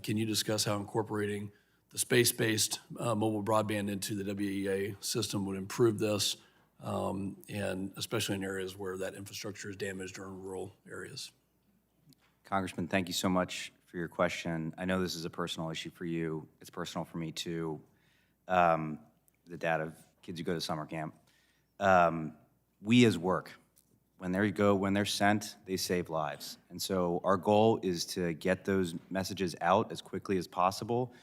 Can you discuss how incorporating the space-based mobile broadband into the WEA system would improve this, and especially in areas where that infrastructure is damaged or in rural areas? Congressman, thank you so much for your question. I know this is a personal issue for you. It's personal for me too. The dad of kids who go to summer camp. We as work, when they're sent, they save lives. And so our goal is to get those messages out as quickly as possible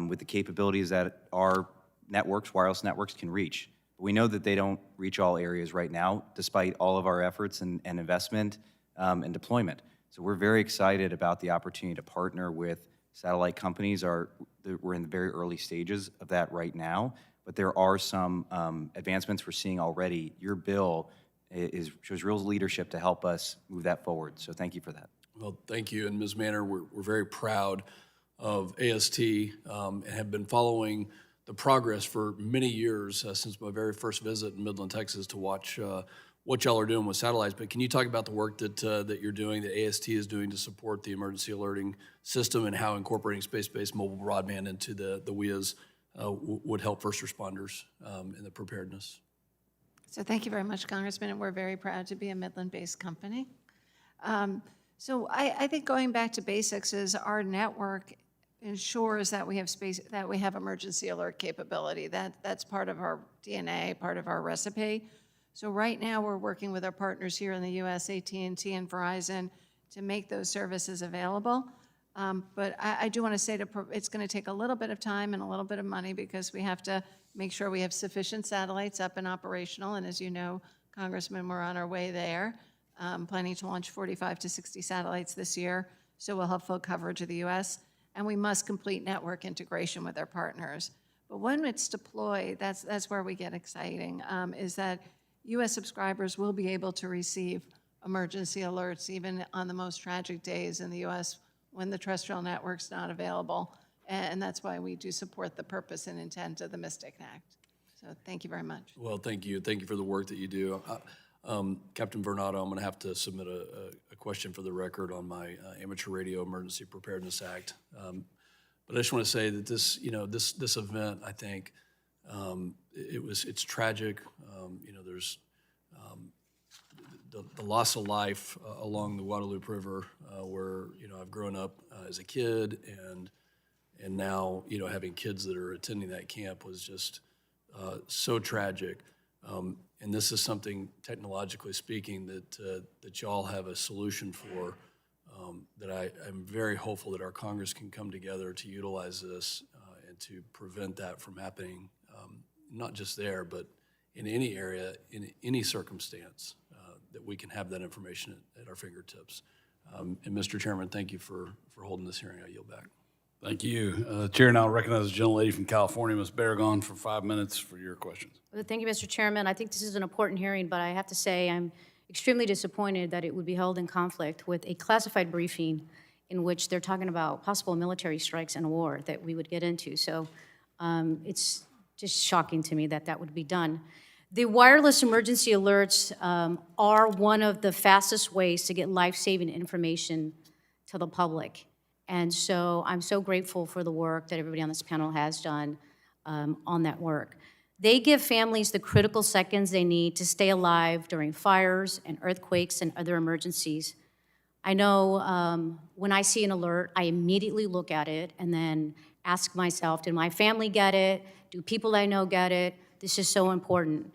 with the capabilities that our networks, wireless networks, can reach. But we know that they don't reach all areas right now, despite all of our efforts and investment and deployment. So we're very excited about the opportunity to partner with satellite companies. We're in the very early stages of that right now, but there are some advancements we're seeing already. Your bill shows real leadership to help us move that forward, so thank you for that. Well, thank you, and Ms. Manner, we're very proud of AST and have been following the progress for many years since my very first visit in Midland, Texas, to watch what y'all are doing with satellites. But can you talk about the work that you're doing, that AST is doing to support the emergency alerting system, and how incorporating space-based mobile broadband into the WIAs would help first responders in the preparedness? So thank you very much, Congressman, and we're very proud to be a Midland-based company. So I think going back to basics is our network ensures that we have emergency alert capability. That's part of our DNA, part of our recipe. So right now we're working with our partners here in the U.S., AT&T and Verizon, to make those services available. But I do want to say it's going to take a little bit of time and a little bit of money, because we have to make sure we have sufficient satellites up and operational. And as you know, Congressman, we're on our way there, planning to launch 45 to 60 satellites this year. So we'll have full coverage of the U.S. And we must complete network integration with our partners. But when it's deployed, that's where we get exciting, is that U.S. subscribers will be able to receive emergency alerts even on the most tragic days in the U.S. when the terrestrial network's not available. And that's why we do support the purpose and intent of the Mystic Act. So thank you very much. Well, thank you. Thank you for the work that you do. Captain Varnado, I'm going to have to submit a question for the record on my Amateur Radio Emergency Preparedness Act. But I just want to say that this event, I think, it's tragic. There's the loss of life along the Guadalupe River, where I've grown up as a kid, and now having kids that are attending that camp was just so tragic. And this is something, technologically speaking, that y'all have a solution for, that I'm very hopeful that our Congress can come together to utilize this and to prevent that from happening, not just there, but in any area, in any circumstance, that we can have that information at our fingertips. And Mr. Chairman, thank you for holding this hearing. I yield back. Thank you. Chair now recognizes the gentlelady from California, Ms. Barragon, for 5 minutes for your questions. Well, thank you, Mr. Chairman. I think this is an important hearing, but I have to say I'm extremely disappointed that it would be held in conflict with a classified briefing in which they're talking about possible military strikes and war that we would get into. So it's just shocking to me that that would be done. The wireless emergency alerts are one of the fastest ways to get life-saving information to the public. And so I'm so grateful for the work that everybody on this panel has done on that work. They give families the critical seconds they need to stay alive during fires and earthquakes and other emergencies. I know when I see an alert, I immediately look at it and then ask myself, did my family get it? Do people I know get it? This is so important.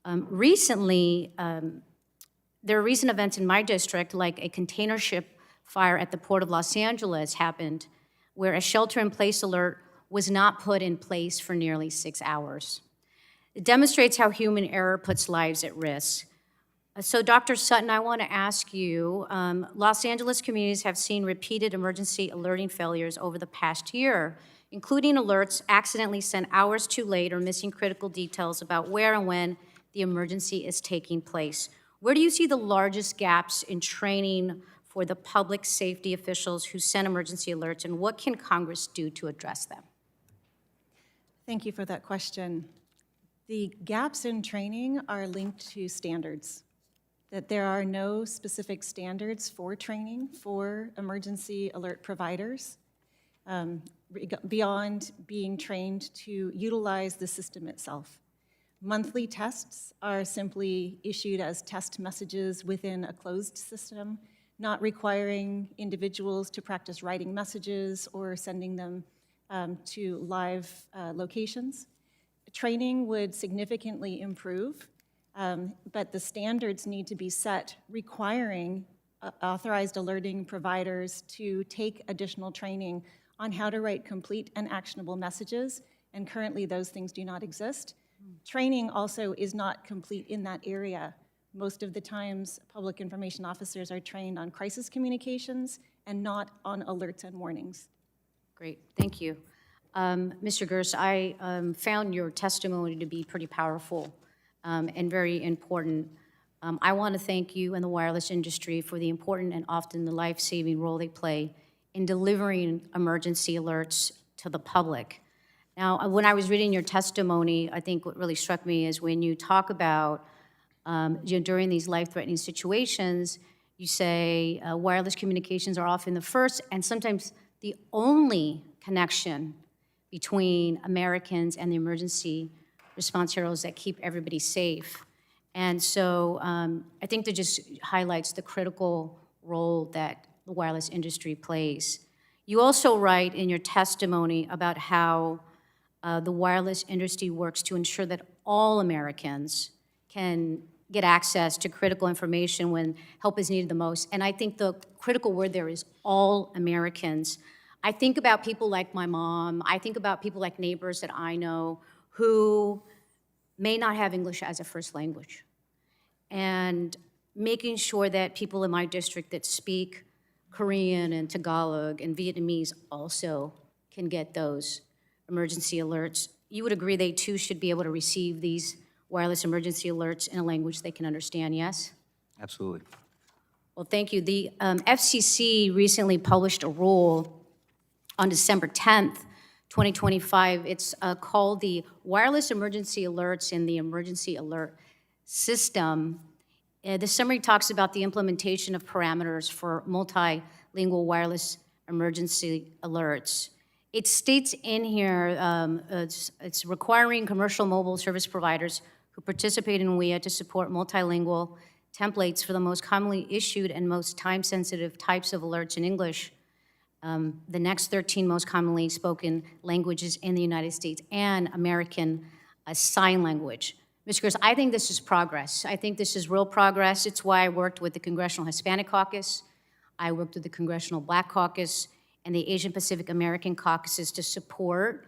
Recently, there are recent events in my district, like a container ship fire at the Port of Los Angeles happened, where a shelter-in-place alert was not put in place for nearly 6 hours. It demonstrates how human error puts lives at risk. So, Dr. Sutton, I want to ask you, Los Angeles communities have seen repeated emergency alerting failures over the past year, including alerts accidentally sent hours too late or missing critical details about where and when the emergency is taking place. Where do you see the largest gaps in training for the public safety officials who send emergency alerts, and what can Congress do to address them? Thank you for that question. The gaps in training are linked to standards, that there are no specific standards for training for emergency alert providers beyond being trained to utilize the system itself. Monthly tests are simply issued as test messages within a closed system, not requiring individuals to practice writing messages or sending them to live locations. Training would significantly improve, but the standards need to be set requiring authorized alerting providers to take additional training on how to write complete and actionable messages, and currently those things do not exist. Training also is not complete in that area. Most of the times, public information officers are trained on crisis communications and not on alerts and warnings. Great, thank you. Mr. Gerst, I found your testimony to be pretty powerful and very important. I want to thank you and the wireless industry for the important and often the life-saving role they play in delivering emergency alerts to the public. Now, when I was reading your testimony, I think what really struck me is when you talk about during these life-threatening situations, you say wireless communications are often the first and sometimes the only connection between Americans and the emergency response heroes that keep everybody safe. And so I think that just highlights the critical role that the wireless industry plays. You also write in your testimony about how the wireless industry works to ensure that all Americans can get access to critical information when help is needed the most. And I think the critical word there is all Americans. I think about people like my mom. I think about people like neighbors that I know who may not have English as a first language. And making sure that people in my district that speak Korean and Tagalog and Vietnamese also can get those emergency alerts. You would agree they too should be able to receive these wireless emergency alerts in a language they can understand, yes? Absolutely. Well, thank you. The FCC recently published a rule on December 10th, 2025. It's called the Wireless Emergency Alerts in the Emergency Alert System. The summary talks about the implementation of parameters for multilingual wireless emergency alerts. It states in here it's requiring commercial mobile service providers who participate in WIA to support multilingual templates for the most commonly issued and most time-sensitive types of alerts in English, the next 13 most commonly spoken languages in the United States, and American Sign Language. Mr. Chris, I think this is progress. I think this is real progress. It's why I worked with the Congressional Hispanic Caucus. I worked with the Congressional Black Caucus and the Asian Pacific American caucuses to support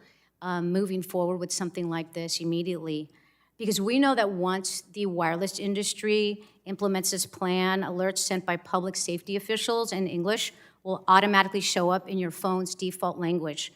moving forward with something like this immediately. Because we know that once the wireless industry implements this plan, alerts sent by public safety officials in English will automatically show up in your phone's default language.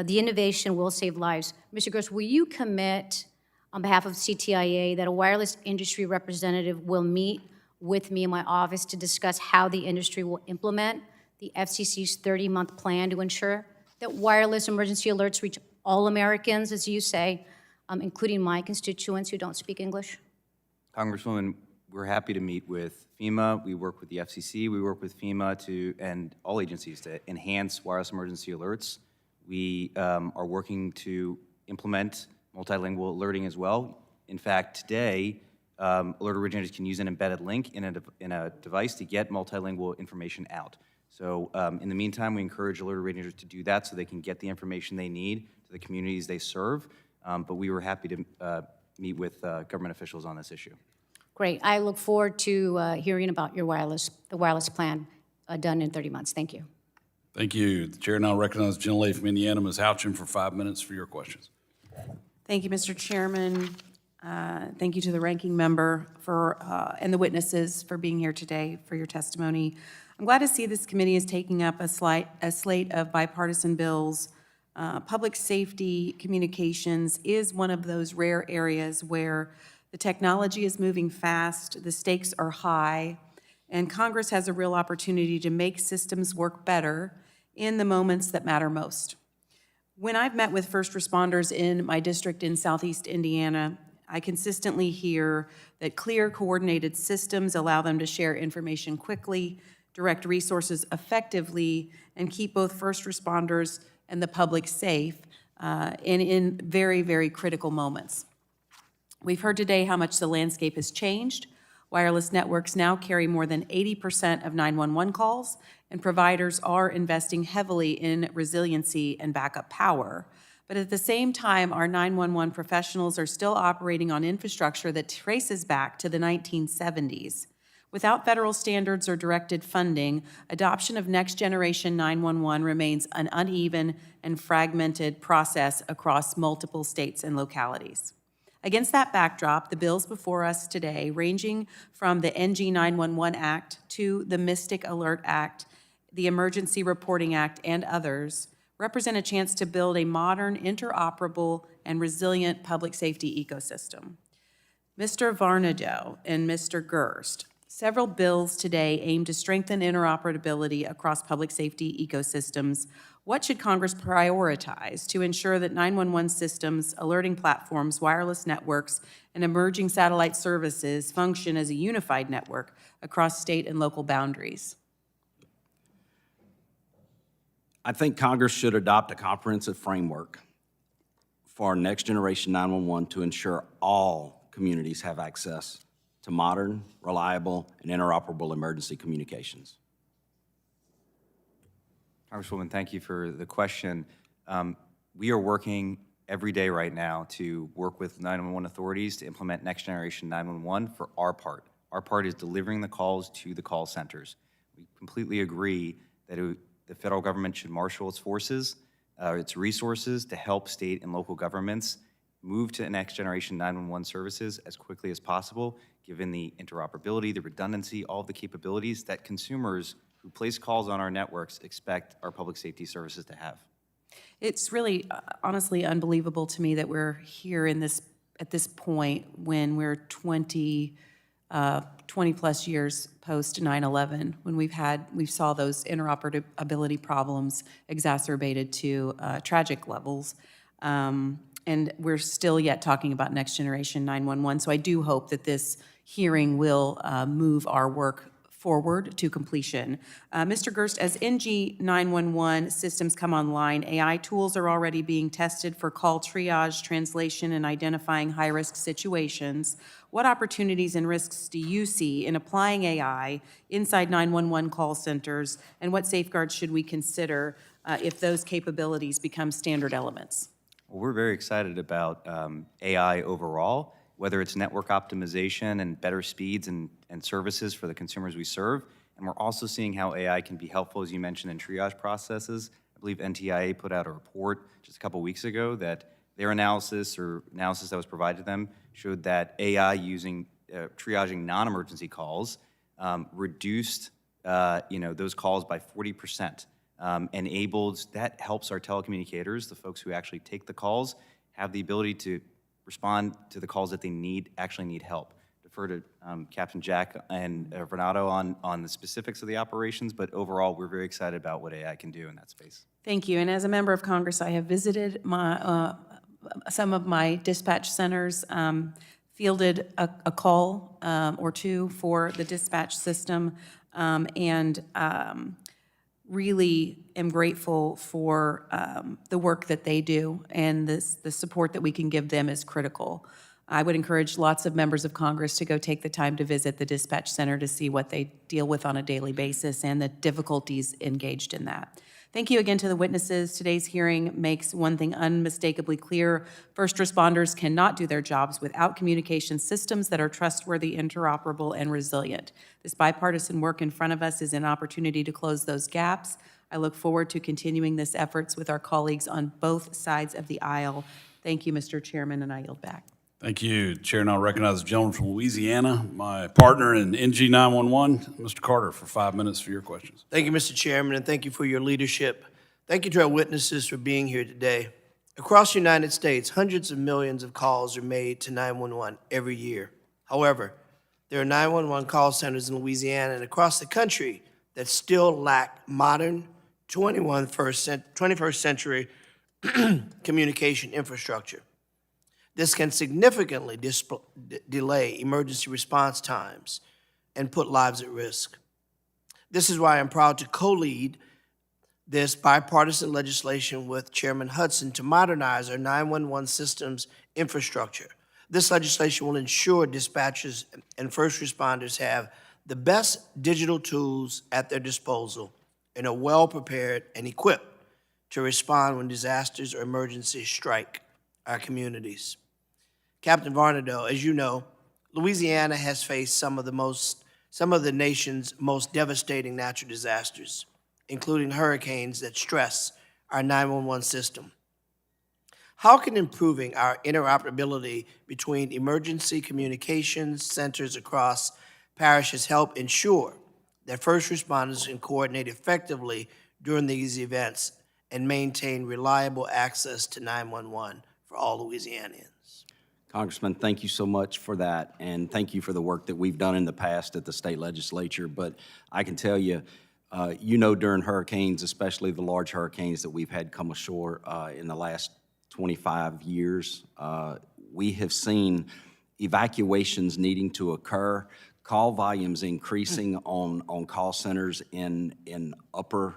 The innovation will save lives. Mr. Gross, will you commit on behalf of CTIA that a wireless industry representative will meet with me in my office to discuss how the industry will implement the FCC's 30-month plan to ensure that wireless emergency alerts reach all Americans, as you say, including my constituents who don't speak English? Congresswoman, we're happy to meet with FEMA. We work with the FCC. We work with FEMA and all agencies to enhance wireless emergency alerts. We are working to implement multilingual alerting as well. In fact, today, alert originators can use an embedded link in a device to get multilingual information out. So in the meantime, we encourage alert originators to do that so they can get the information they need to the communities they serve. But we were happy to meet with government officials on this issue. Great. I look forward to hearing about your the wireless plan done in 30 months. Thank you. Thank you. The chair now recognizes the gentlelady from Indiana, Ms. Houchin, for 5 minutes for your questions. Thank you, Mr. Chairman. Thank you to the ranking member and the witnesses for being here today for your testimony. I'm glad to see this committee is taking up a slate of bipartisan bills. Public safety communications is one of those rare areas where the technology is moving fast, the stakes are high, and Congress has a real opportunity to make systems work better in the moments that matter most. When I've met with first responders in my district in Southeast Indiana, I consistently hear that clear, coordinated systems allow them to share information quickly, direct resources effectively, and keep both first responders and the public safe in very, very critical moments. We've heard today how much the landscape has changed. Wireless networks now carry more than 80% of 911 calls, and providers are investing heavily in resiliency and backup power. But at the same time, our 911 professionals are still operating on infrastructure that traces back to the 1970s. Without federal standards or directed funding, adoption of next-generation 911 remains an uneven and fragmented process across multiple states and localities. Against that backdrop, the bills before us today, ranging from the NG 911 Act to the Mystic Alert Act, the Emergency Reporting Act, and others, represent a chance to build a modern, interoperable, and resilient public safety ecosystem. Mr. Varnado and Mr. Gerst, several bills today aim to strengthen interoperability across public safety ecosystems. What should Congress prioritize to ensure that 911 systems, alerting platforms, wireless networks, and emerging satellite services function as a unified network across state and local boundaries? I think Congress should adopt a comprehensive framework for our next generation 911 to ensure all communities have access to modern, reliable, and interoperable emergency communications. Congresswoman, thank you for the question. We are working every day right now to work with 911 authorities to implement next generation 911 for our part. Our part is delivering the calls to the call centers. We completely agree that the federal government should marshal its forces, its resources to help state and local governments move to next generation 911 services as quickly as possible, given the interoperability, the redundancy, all of the capabilities that consumers who place calls on our networks expect our public safety services to have. It's really, honestly, unbelievable to me that we're here at this point when we're 20 plus years post 9/11, when we saw those interoperability problems exacerbated to tragic levels. And we're still yet talking about next generation 911. So I do hope that this hearing will move our work forward to completion. Mr. Gerst, as NG 911 systems come online, AI tools are already being tested for call triage, translation, and identifying high-risk situations. What opportunities and risks do you see in applying AI inside 911 call centers, and what safeguards should we consider if those capabilities become standard elements? Well, we're very excited about AI overall, whether it's network optimization and better speeds and services for the consumers we serve. And we're also seeing how AI can be helpful, as you mentioned, in triage processes. I believe NTIA put out a report just a couple weeks ago that their analysis that was provided to them showed that AI using triaging non-emergency calls reduced those calls by 40%. That helps our telecommunicators, the folks who actually take the calls, have the ability to respond to the calls that they actually need help. Defer to Captain Jack and Varnado on the specifics of the operations, but overall, we're very excited about what AI can do in that space. Thank you. And as a member of Congress, I have visited some of my dispatch centers, fielded a call or two for the dispatch system, and really am grateful for the work that they do, and the support that we can give them is critical. I would encourage lots of members of Congress to go take the time to visit the dispatch center to see what they deal with on a daily basis and the difficulties engaged in that. Thank you again to the witnesses. Today's hearing makes one thing unmistakably clear. First responders cannot do their jobs without communication systems that are trustworthy, interoperable, and resilient. This bipartisan work in front of us is an opportunity to close those gaps. I look forward to continuing this efforts with our colleagues on both sides of the aisle. Thank you, Mr. Chairman, and I yield back. Thank you, Chair. Now recognize the gentleman from Louisiana, my partner in NG 911, Mr. Carter, for 5 minutes for your questions. Thank you, Mr. Chairman, and thank you for your leadership. Thank you to our witnesses for being here today. Across the United States, hundreds of millions of calls are made to 911 every year. However, there are 911 call centers in Louisiana and across the country that still lack modern 21st century communication infrastructure. This can significantly delay emergency response times and put lives at risk. This is why I'm proud to co-lead this bipartisan legislation with Chairman Hudson to modernize our 911 systems infrastructure. This legislation will ensure dispatchers and first responders have the best digital tools at their disposal and are well prepared and equipped to respond when disasters or emergencies strike our communities. Captain Varnado, as you know, Louisiana has faced some of the nation's most devastating natural disasters, including hurricanes that stress our 911 system. How can improving our interoperability between emergency communications centers across parishes help ensure that first responders can coordinate effectively during these events and maintain reliable access to 911 for all Louisianians? Congressman, thank you so much for that, and thank you for the work that we've done in the past at the state legislature. But I can tell you, during hurricanes, especially the large hurricanes that we've had come ashore in the last 25 years, we have seen evacuations needing to occur, call volumes increasing on call centers in upper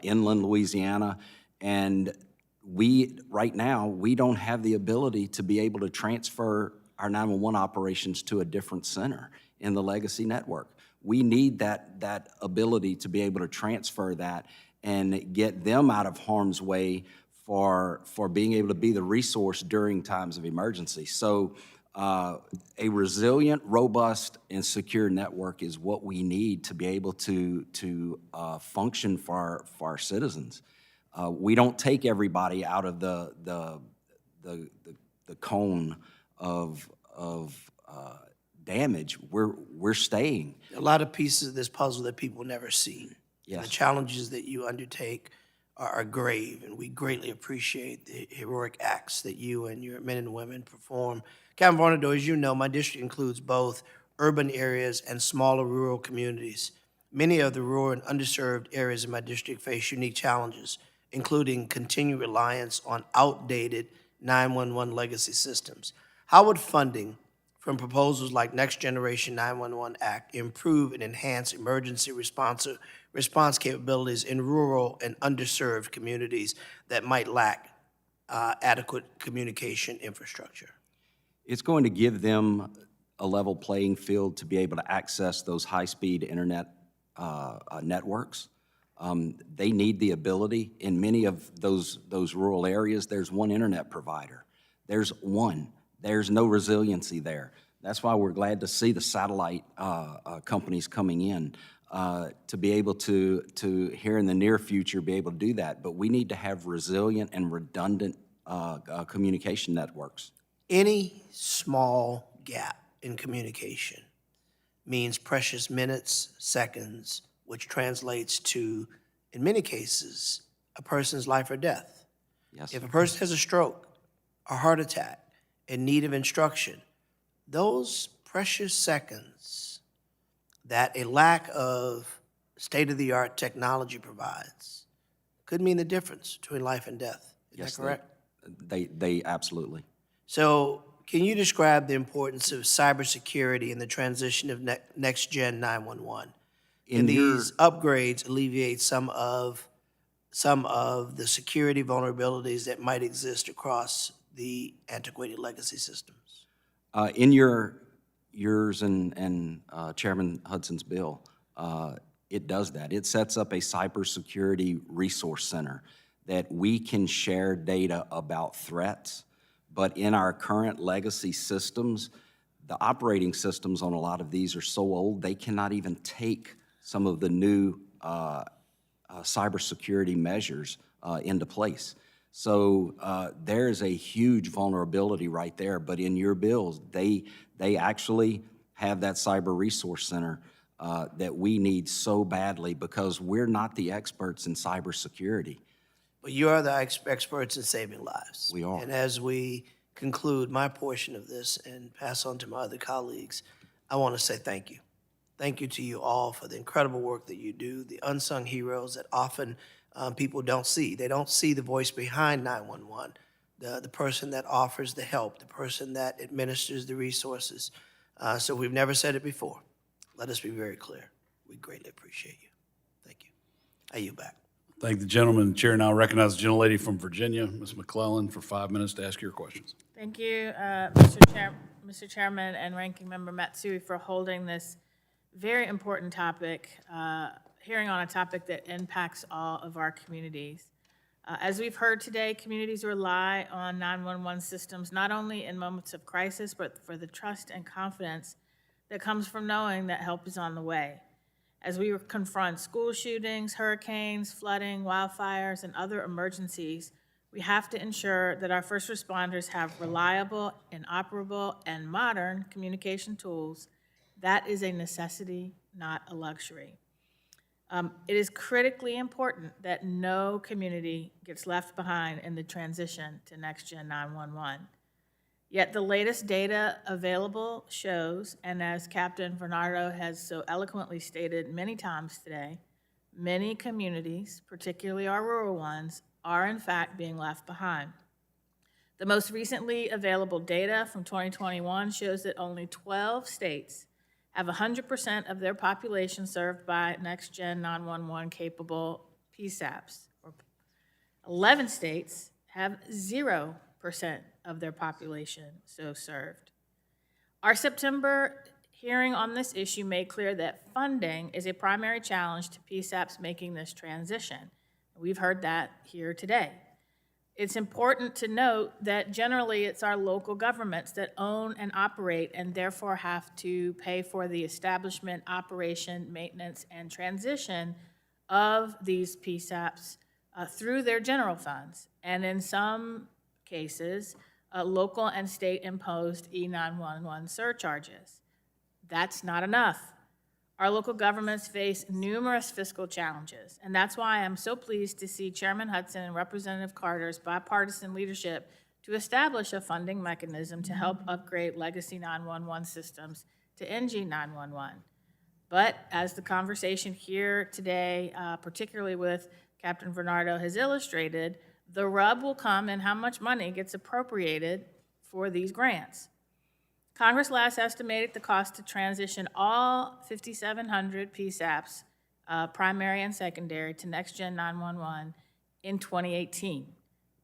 inland Louisiana, and right now, we don't have the ability to be able to transfer our 911 operations to a different center in the legacy network. We need that ability to be able to transfer that and get them out of harm's way for being able to be the resource during times of emergency. So a resilient, robust, and secure network is what we need to be able to function for our citizens. We don't take everybody out of the cone of damage. We're staying. A lot of pieces of this puzzle that people never see. Yes. And the challenges that you undertake are grave, and we greatly appreciate the heroic acts that you and your men and women perform. Captain Varnado, as you know, my district includes both urban areas and smaller rural communities. Many of the rural and underserved areas in my district face unique challenges, including continued reliance on outdated 911 legacy systems. How would funding from proposals like Next Generation 911 Act improve and enhance emergency response capabilities in rural and underserved communities that might lack adequate communication infrastructure? It's going to give them a level playing field to be able to access those high-speed internet networks. They need the ability. In many of those rural areas, there's one internet provider. There's one. There's no resiliency there. That's why we're glad to see the satellite companies coming in to be able to here in the near future, be able to do that. But we need to have resilient and redundant communication networks. Any small gap in communication means precious minutes, seconds, which translates to, in many cases, a person's life or death. Yes. If a person has a stroke, a heart attack, in need of instruction, those precious seconds that a lack of state-of-the-art technology provides could mean the difference between life and death. Is that correct? They absolutely. So can you describe the importance of cybersecurity in the transition of Next Gen 911? Can these upgrades alleviate some of the security vulnerabilities that might exist across the antiquated legacy systems? In yours and Chairman Hudson's bill, it does that. It sets up a cybersecurity resource center that we can share data about threats. But in our current legacy systems, the operating systems on a lot of these are so old, they cannot even take some of the new cybersecurity measures into place. So there is a huge vulnerability right there. But in your bills, they actually have that cyber resource center that we need so badly because we're not the experts in cybersecurity. But you are the experts in saving lives. We are. And as we conclude my portion of this and pass on to my other colleagues, I want to say thank you. Thank you to you all for the incredible work that you do, the unsung heroes that often people don't see. They don't see the voice behind 911, the person that offers the help, the person that administers the resources. So we've never said it before. Let us be very clear. We greatly appreciate you. Thank you. I yield back. Thank the gentleman. The chair now recognizes the gentlelady from Virginia, Ms. McClellan, for 5 minutes to ask your questions. Thank you, Mr. Chairman and Ranking Member Matsui, for holding this very important topic, hearing on a topic that impacts all of our communities. As we've heard today, communities rely on 911 systems not only in moments of crisis, but for the trust and confidence that comes from knowing that help is on the way. As we confront school shootings, hurricanes, flooding, wildfires, and other emergencies, we have to ensure that our first responders have reliable, inoperable, and modern communication tools. That is a necessity, not a luxury. It is critically important that no community gets left behind in the transition to Next Gen 911. Yet the latest data available shows, and as Captain Varnado has so eloquently stated many times today, many communities, particularly our rural ones, are in fact being left behind. The most recently available data from 2021 shows that only 12 states have 100% of their population served by Next Gen 911 capable PSAPs. 11 states have 0% of their population so served. Our September hearing on this issue made clear that funding is a primary challenge to PSAPs making this transition. We've heard that here today. It's important to note that generally it's our local governments that own and operate and therefore have to pay for the establishment, operation, maintenance, and transition of these PSAPs through their general funds. And in some cases, local and state imposed E911 surcharges. That's not enough. Our local governments face numerous fiscal challenges, and that's why I'm so pleased to see Chairman Hudson and Representative Carter's bipartisan leadership to establish a funding mechanism to help upgrade legacy 911 systems to NG 911. But as the conversation here today, particularly with Captain Varnado, has illustrated, the rub will come in how much money gets appropriated for these grants. Congress last estimated the cost to transition all 5,700 PSAPs, primary and secondary, to Next Gen 911 in 2018.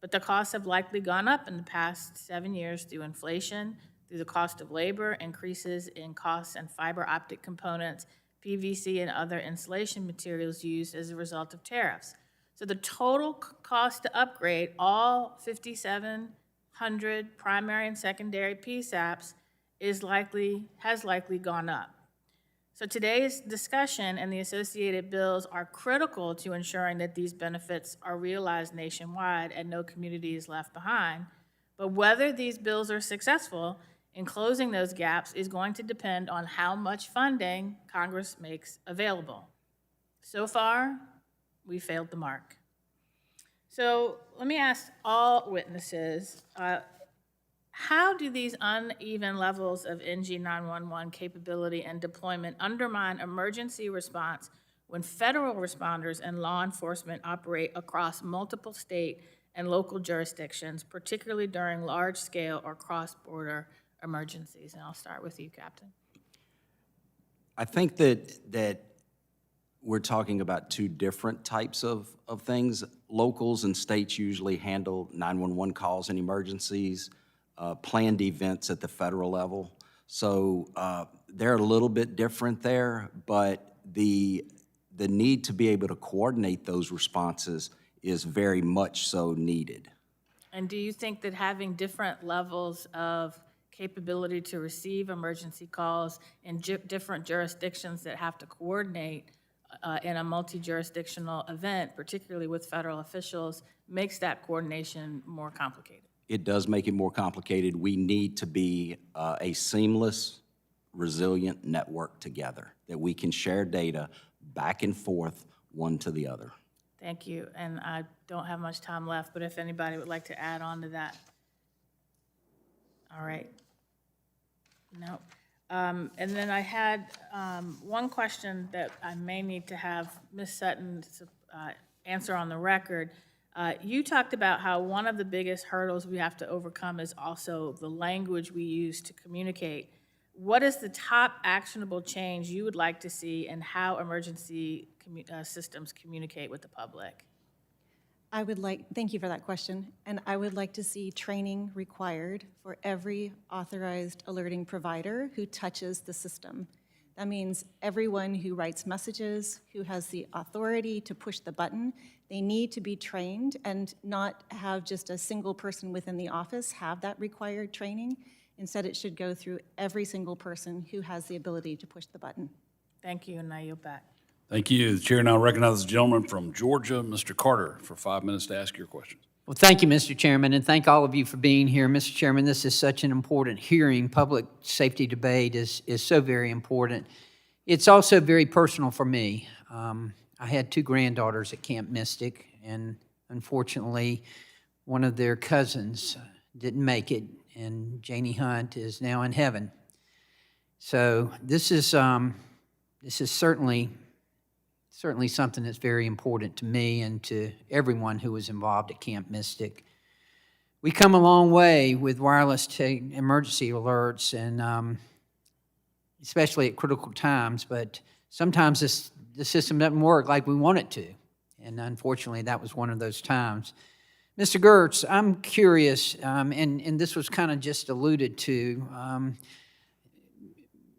But the costs have likely gone up in the past 7 years through inflation, through the cost of labor, increases in costs and fiber optic components, PVC, and other insulation materials used as a result of tariffs. So the total cost to upgrade all 5,700 primary and secondary PSAPs has likely gone up. So today's discussion and the associated bills are critical to ensuring that these benefits are realized nationwide and no community is left behind. But whether these bills are successful in closing those gaps is going to depend on how much funding Congress makes available. So far, we failed the mark. So let me ask all witnesses, how do these uneven levels of NG 911 capability and deployment undermine emergency response when federal responders and law enforcement operate across multiple state and local jurisdictions, particularly during large-scale or cross-border emergencies? And I'll start with you, Captain. I think that we're talking about two different types of things. Locals and states usually handle 911 calls and emergencies, planned events at the federal level. So they're a little bit different there, but the need to be able to coordinate those responses is very much so needed. And do you think that having different levels of capability to receive emergency calls in different jurisdictions that have to coordinate in a multi-jurisdictional event, particularly with federal officials, makes that coordination more complicated? It does make it more complicated. We need to be a seamless, resilient network together, that we can share data back and forth, one to the other. Thank you, and I don't have much time left, but if anybody would like to add on to that. All right. No. And then I had one question that I may need to have Ms. Sutton answer on the record. You talked about how one of the biggest hurdles we have to overcome is also the language we use to communicate. What is the top actionable change you would like to see in how emergency systems communicate with the public? Thank you for that question. And I would like to see training required for every authorized alerting provider who touches the system. That means everyone who writes messages, who has the authority to push the button, they need to be trained and not have just a single person within the office have that required training. Instead, it should go through every single person who has the ability to push the button. Thank you, and I yield back. Thank you. The chair now recognizes the gentleman from Georgia, Mr. Carter, for 5 minutes to ask your questions. Well, thank you, Mr. Chairman, and thank all of you for being here. Mr. Chairman, this is such an important hearing. Public safety debate is so very important. It's also very personal for me. I had two granddaughters at Camp Mystic, and unfortunately, one of their cousins didn't make it, and Janie Hunt is now in heaven. So this is certainly something that's very important to me and to everyone who was involved at Camp Mystic. We come a long way with wireless emergency alerts, and especially at critical times, but sometimes the system doesn't work like we want it to, and unfortunately, that was one of those times. Mr. Gertz, I'm curious, and this was kind of just alluded to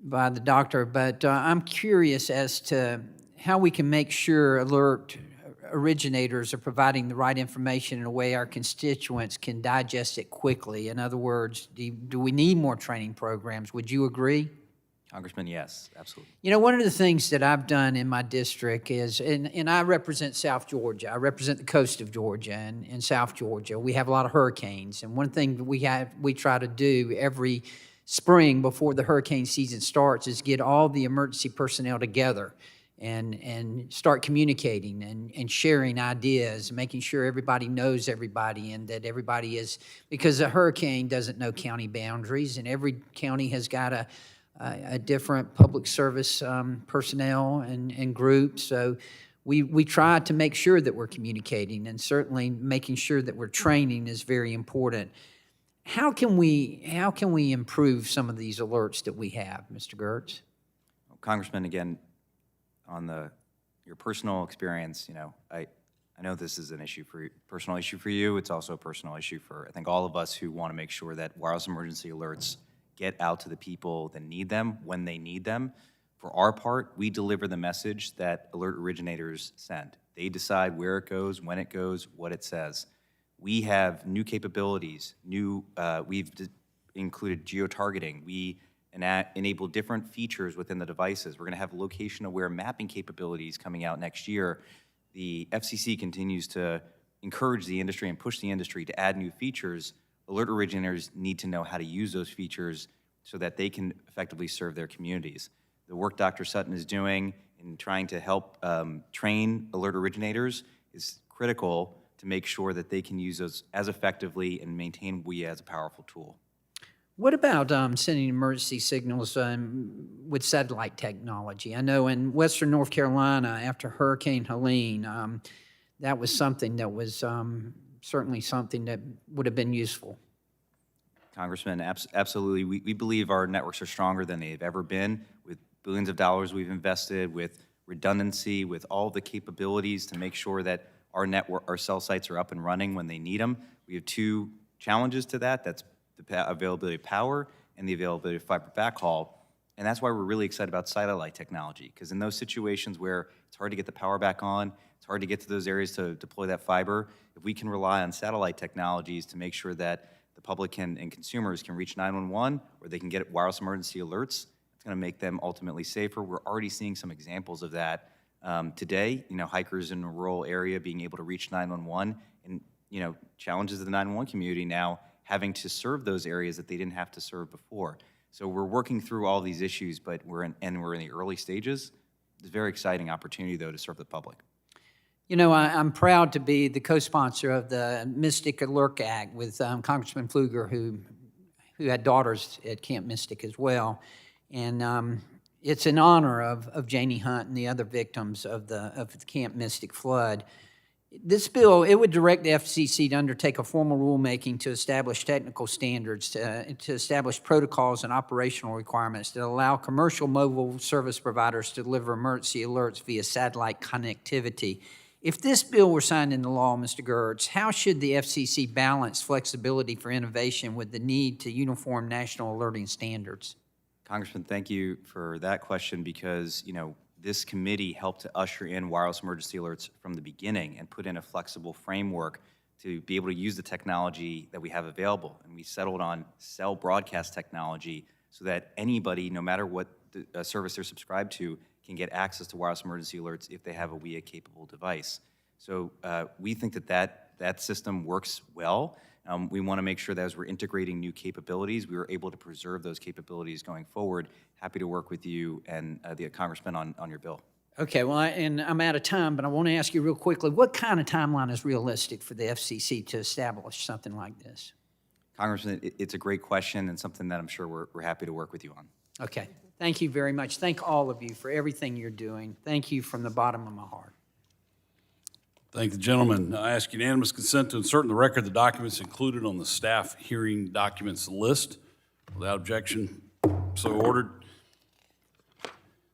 by the doctor, but I'm curious as to how we can make sure alert originators are providing the right information in a way our constituents can digest it quickly. In other words, do we need more training programs? Would you agree? Congressman, yes, absolutely. You know, one of the things that I've done in my district is, and I represent South Georgia. I represent the coast of Georgia and in South Georgia. We have a lot of hurricanes, and one thing that we try to do every spring before the hurricane season starts is get all the emergency personnel together and start communicating and sharing ideas, making sure everybody knows everybody and that everybody is, because a hurricane doesn't know county boundaries, and every county has got a different public service personnel and groups. So we try to make sure that we're communicating, and certainly making sure that we're training is very important. How can we improve some of these alerts that we have, Mr. Gertz? Congressman, again, on your personal experience, you know, I know this is an personal issue for you. It's also a personal issue for, I think, all of us who want to make sure that wireless emergency alerts get out to the people that need them when they need them. For our part, we deliver the message that alert originators send. They decide where it goes, when it goes, what it says. We have new capabilities, we've included geo-targeting. We enable different features within the devices. We're going to have location-aware mapping capabilities coming out next year. The FCC continues to encourage the industry and push the industry to add new features. Alert originators need to know how to use those features so that they can effectively serve their communities. The work Dr. Sutton is doing in trying to help train alert originators is critical to make sure that they can use those as effectively and maintain WIA as a powerful tool. What about sending emergency signals with satellite technology? I know in Western North Carolina, after Hurricane Helene, that was something that was certainly something that would have been useful. Congressman, absolutely. We believe our networks are stronger than they've ever been, with billions of dollars we've invested, with redundancy, with all the capabilities to make sure that our cell sites are up and running when they need them. We have two challenges to that. That's the availability of power and the availability of fiber backhaul. And that's why we're really excited about satellite technology, because in those situations where it's hard to get the power back on, it's hard to get to those areas to deploy that fiber, if we can rely on satellite technologies to make sure that the public and consumers can reach 911, or they can get wireless emergency alerts, it's going to make them ultimately safer. We're already seeing some examples of that today. You know, hikers in a rural area being able to reach 911, and challenges of the 911 community now having to serve those areas that they didn't have to serve before. So we're working through all these issues, but we're in the early stages. It's a very exciting opportunity, though, to serve the public. You know, I'm proud to be the co-sponsor of the Mystic Alert Act with Congressman Pfluger, who had daughters at Camp Mystic as well. And it's in honor of Janie Hunt and the other victims of the Camp Mystic flood. This bill, it would direct the FCC to undertake a formal rulemaking to establish technical standards, to establish protocols and operational requirements that allow commercial mobile service providers to deliver emergency alerts via satellite connectivity. If this bill were signed into law, Mr. Gertz, how should the FCC balance flexibility for innovation with the need to uniform national alerting standards? Congressman, thank you for that question, because, this committee helped to usher in wireless emergency alerts from the beginning and put in a flexible framework to be able to use the technology that we have available. And we settled on cell broadcast technology so that anybody, no matter what service they're subscribed to, can get access to wireless emergency alerts if they have a WIA-capable device. So we think that system works well. We want to make sure that as we're integrating new capabilities, we were able to preserve those capabilities going forward. Happy to work with you and the Congressman on your bill. Okay, well, and I'm out of time, but I want to ask you real quickly, what kind of timeline is realistic for the FCC to establish something like this? Congressman, it's a great question and something that I'm sure we're happy to work with you on. Okay, thank you very much. Thank all of you for everything you're doing. Thank you from the bottom of my heart. Thank the gentleman. I ask unanimous consent to insert in the record the documents included on the staff hearing documents list. Without objection, so ordered.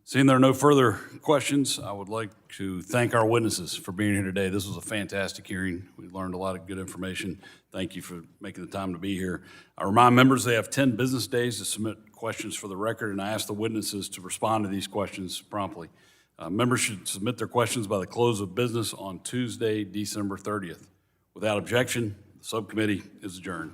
Seeing there are no further questions, I would like to thank our witnesses for being here today. This was a fantastic hearing. We learned a lot of good information. Thank you for making the time to be here. I remind members they have 10 business days to submit questions for the record, and I ask the witnesses to respond to these questions promptly. Members should submit their questions by the close of business on Tuesday, December 30th. Without objection, the subcommittee is adjourned.